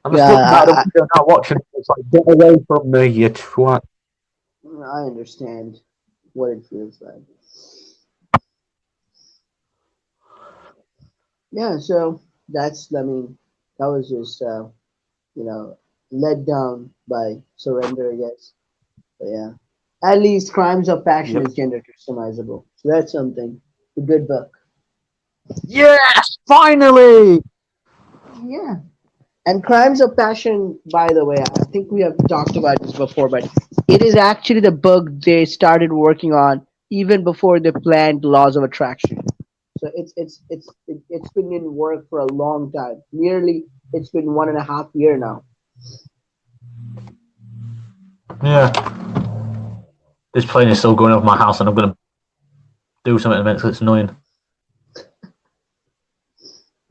I'm Yeah, just looking out the window now watching it. It's like, get away from me, you twat. I understand what it feels like. Yeah, so I mean, that was just, you know, let down by surrender, I guess. But yeah, at least Crimes of Passion Yep. is gender customizable. So that's something. A good book. Yes, finally. Yeah. And Crimes of Passion, by the way, I think we have talked about this before, but it is actually the book they started working on even before they planned Laws of Attraction. So it's been in work for a long time. Nearly, it's been 1.5 year now. Yeah, this plane is still going over my house, and I'm gonna do something in a minute 'cause it's annoying.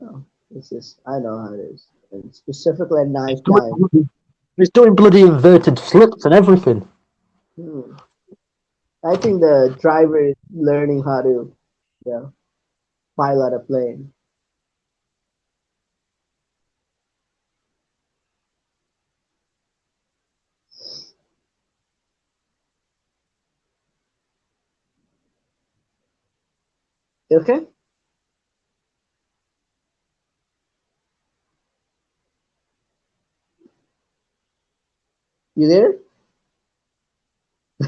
Oh, it's just I know how it is, and specifically at It's night doing time. bloody, it's doing bloody inverted flips and everything. Hmm. I think the driver is learning how to, pilot a plane. Okay, you there?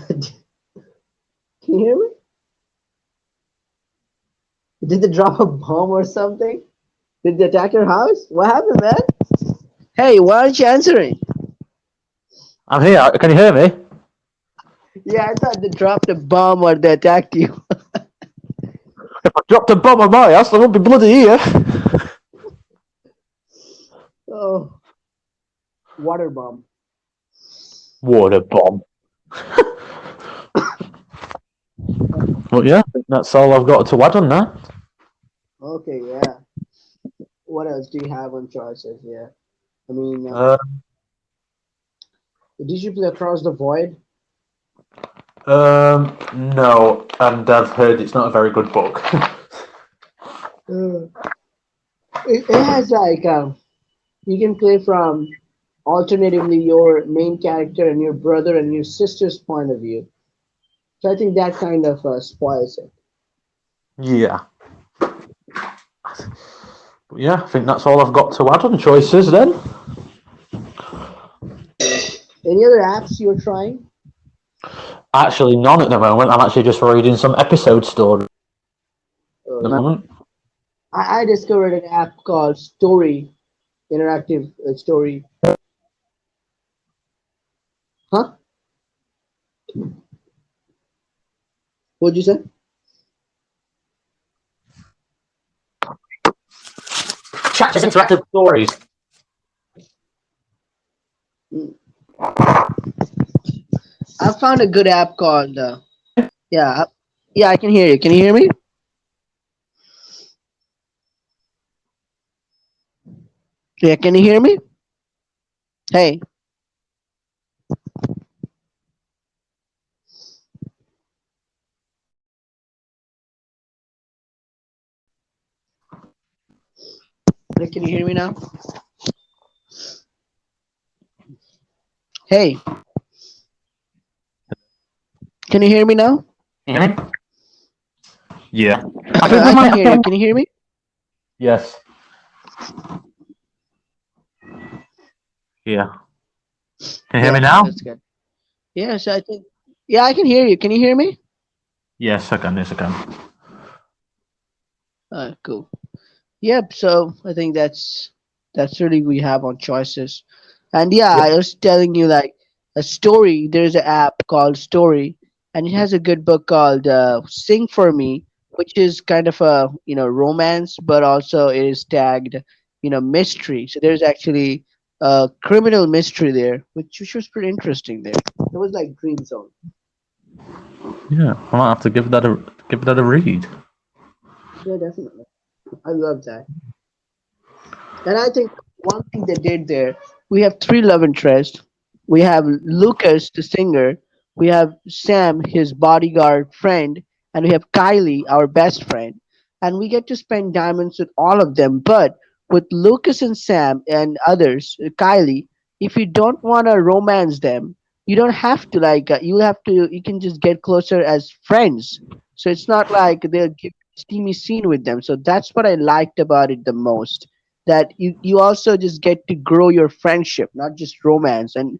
Can you hear me? Did they drop a bomb or something? Did they attack your house? What happened, man? Hey, why aren't you answering? I'm here. Can you hear me? Yeah, I thought they dropped a bomb or they attacked you. If I dropped a bomb on my house, I won't be bloody here. Oh, water bomb. What a bomb. But yeah, that's all I've got to add on that. Okay, yeah. What else do you have on choices? Yeah, I mean, Uh, did you play Across the Void? no, and I've heard it's not a very good book. Uh, it has like you can play from alternatively your main character and your brother and your sister's point of view. So I think that kind of spoils it. Yeah. But yeah, I think that's all I've got to add on choices then. Any other apps you're trying? Actually, none at the moment. I'm actually just reading some episode story at the Uh, moment. I discovered an app called Story, interactive story. Huh? What'd you say? Chat is interactive stories. Mm, I found a good app called. Yeah, yeah, I can hear you. Can you hear me? Yeah, can you hear me? Hey, can you hear me now? Hey, can you hear me now? You hear me? Yeah. I think we I can might. hear you. Can you hear me? Yes. Yeah. Can you hear me Yeah, now? that's good. Yes, I think. Yeah, I can hear you. Can you hear me? Yes, I can. Yes, I can. Cool. Yep. So I think that's really we have on choices, and yeah, Yep. I was telling you like a story. There's an app called Story, and it has a good book called Sing for Me, which is kind of a romance, but also it is tagged mystery. So there's actually a criminal mystery there, which was pretty interesting. There, it was like Dream Zone. Yeah. I might have to give that a read. Yeah, definitely. I love that. And I think one thing they did there, we have three love interests. We have Lucas, the singer, we have Sam, his bodyguard friend, and we have Kylie, our best friend. And we get to spend diamonds with all of them. But with Lucas and Sam and others, Kylie, if you don't want to romance them, you don't have to you can just get closer as friends. So it's not like they'll give a steamy scene with them. So that's what I liked about it the most. That you also just get to grow your friendship, not just romance. And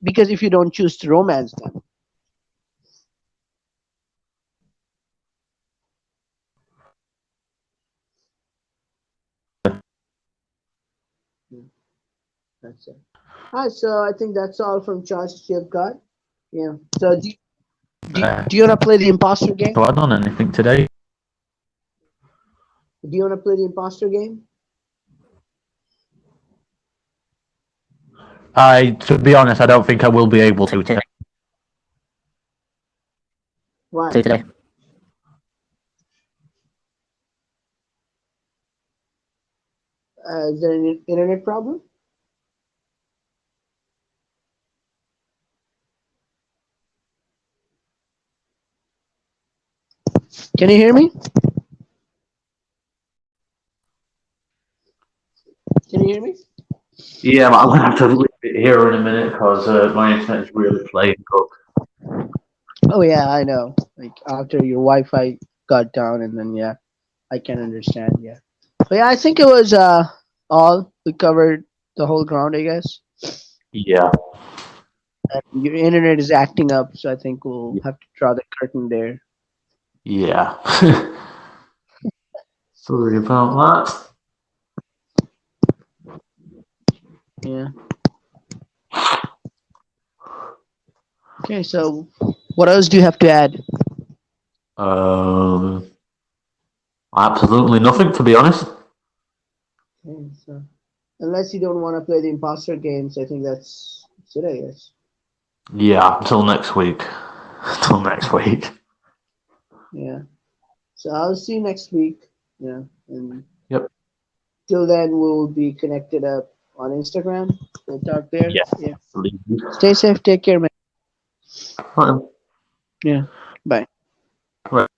because if you don't choose to romance them. Yeah, that's it. Alright, so I think that's all from choices you've got. Yeah. So do you want to play the imposter game? So I done anything today. Do you want to play the imposter game? To be honest, I don't think I will be able to today. Why? Is there an internet problem? Can you hear me? Can you hear me? Yeah, but I'm gonna have to leave it here in a minute because my internet is really playing up. Oh yeah, I know. Like after your Wi-Fi got down, and then yeah, I can understand. Yeah. But yeah, I think it was all we covered the whole ground, I guess. Yeah, And your internet is acting up, so I think we'll have to draw the curtain there. yeah. Sorry about that. Yeah. Okay, so what else do you have to add? Um, Absolutely nothing, to be honest. Okay, so unless you don't want to play the imposter games, I think that's it, I guess. Yeah, until next week. Until next week. Yeah. So I'll see you next week. Yeah. And Yep. till then, we'll be connected up on Instagram. We'll talk there. Yeah. Yeah. Leave. Stay safe. Take care, man. Right. Yeah. Bye. Right.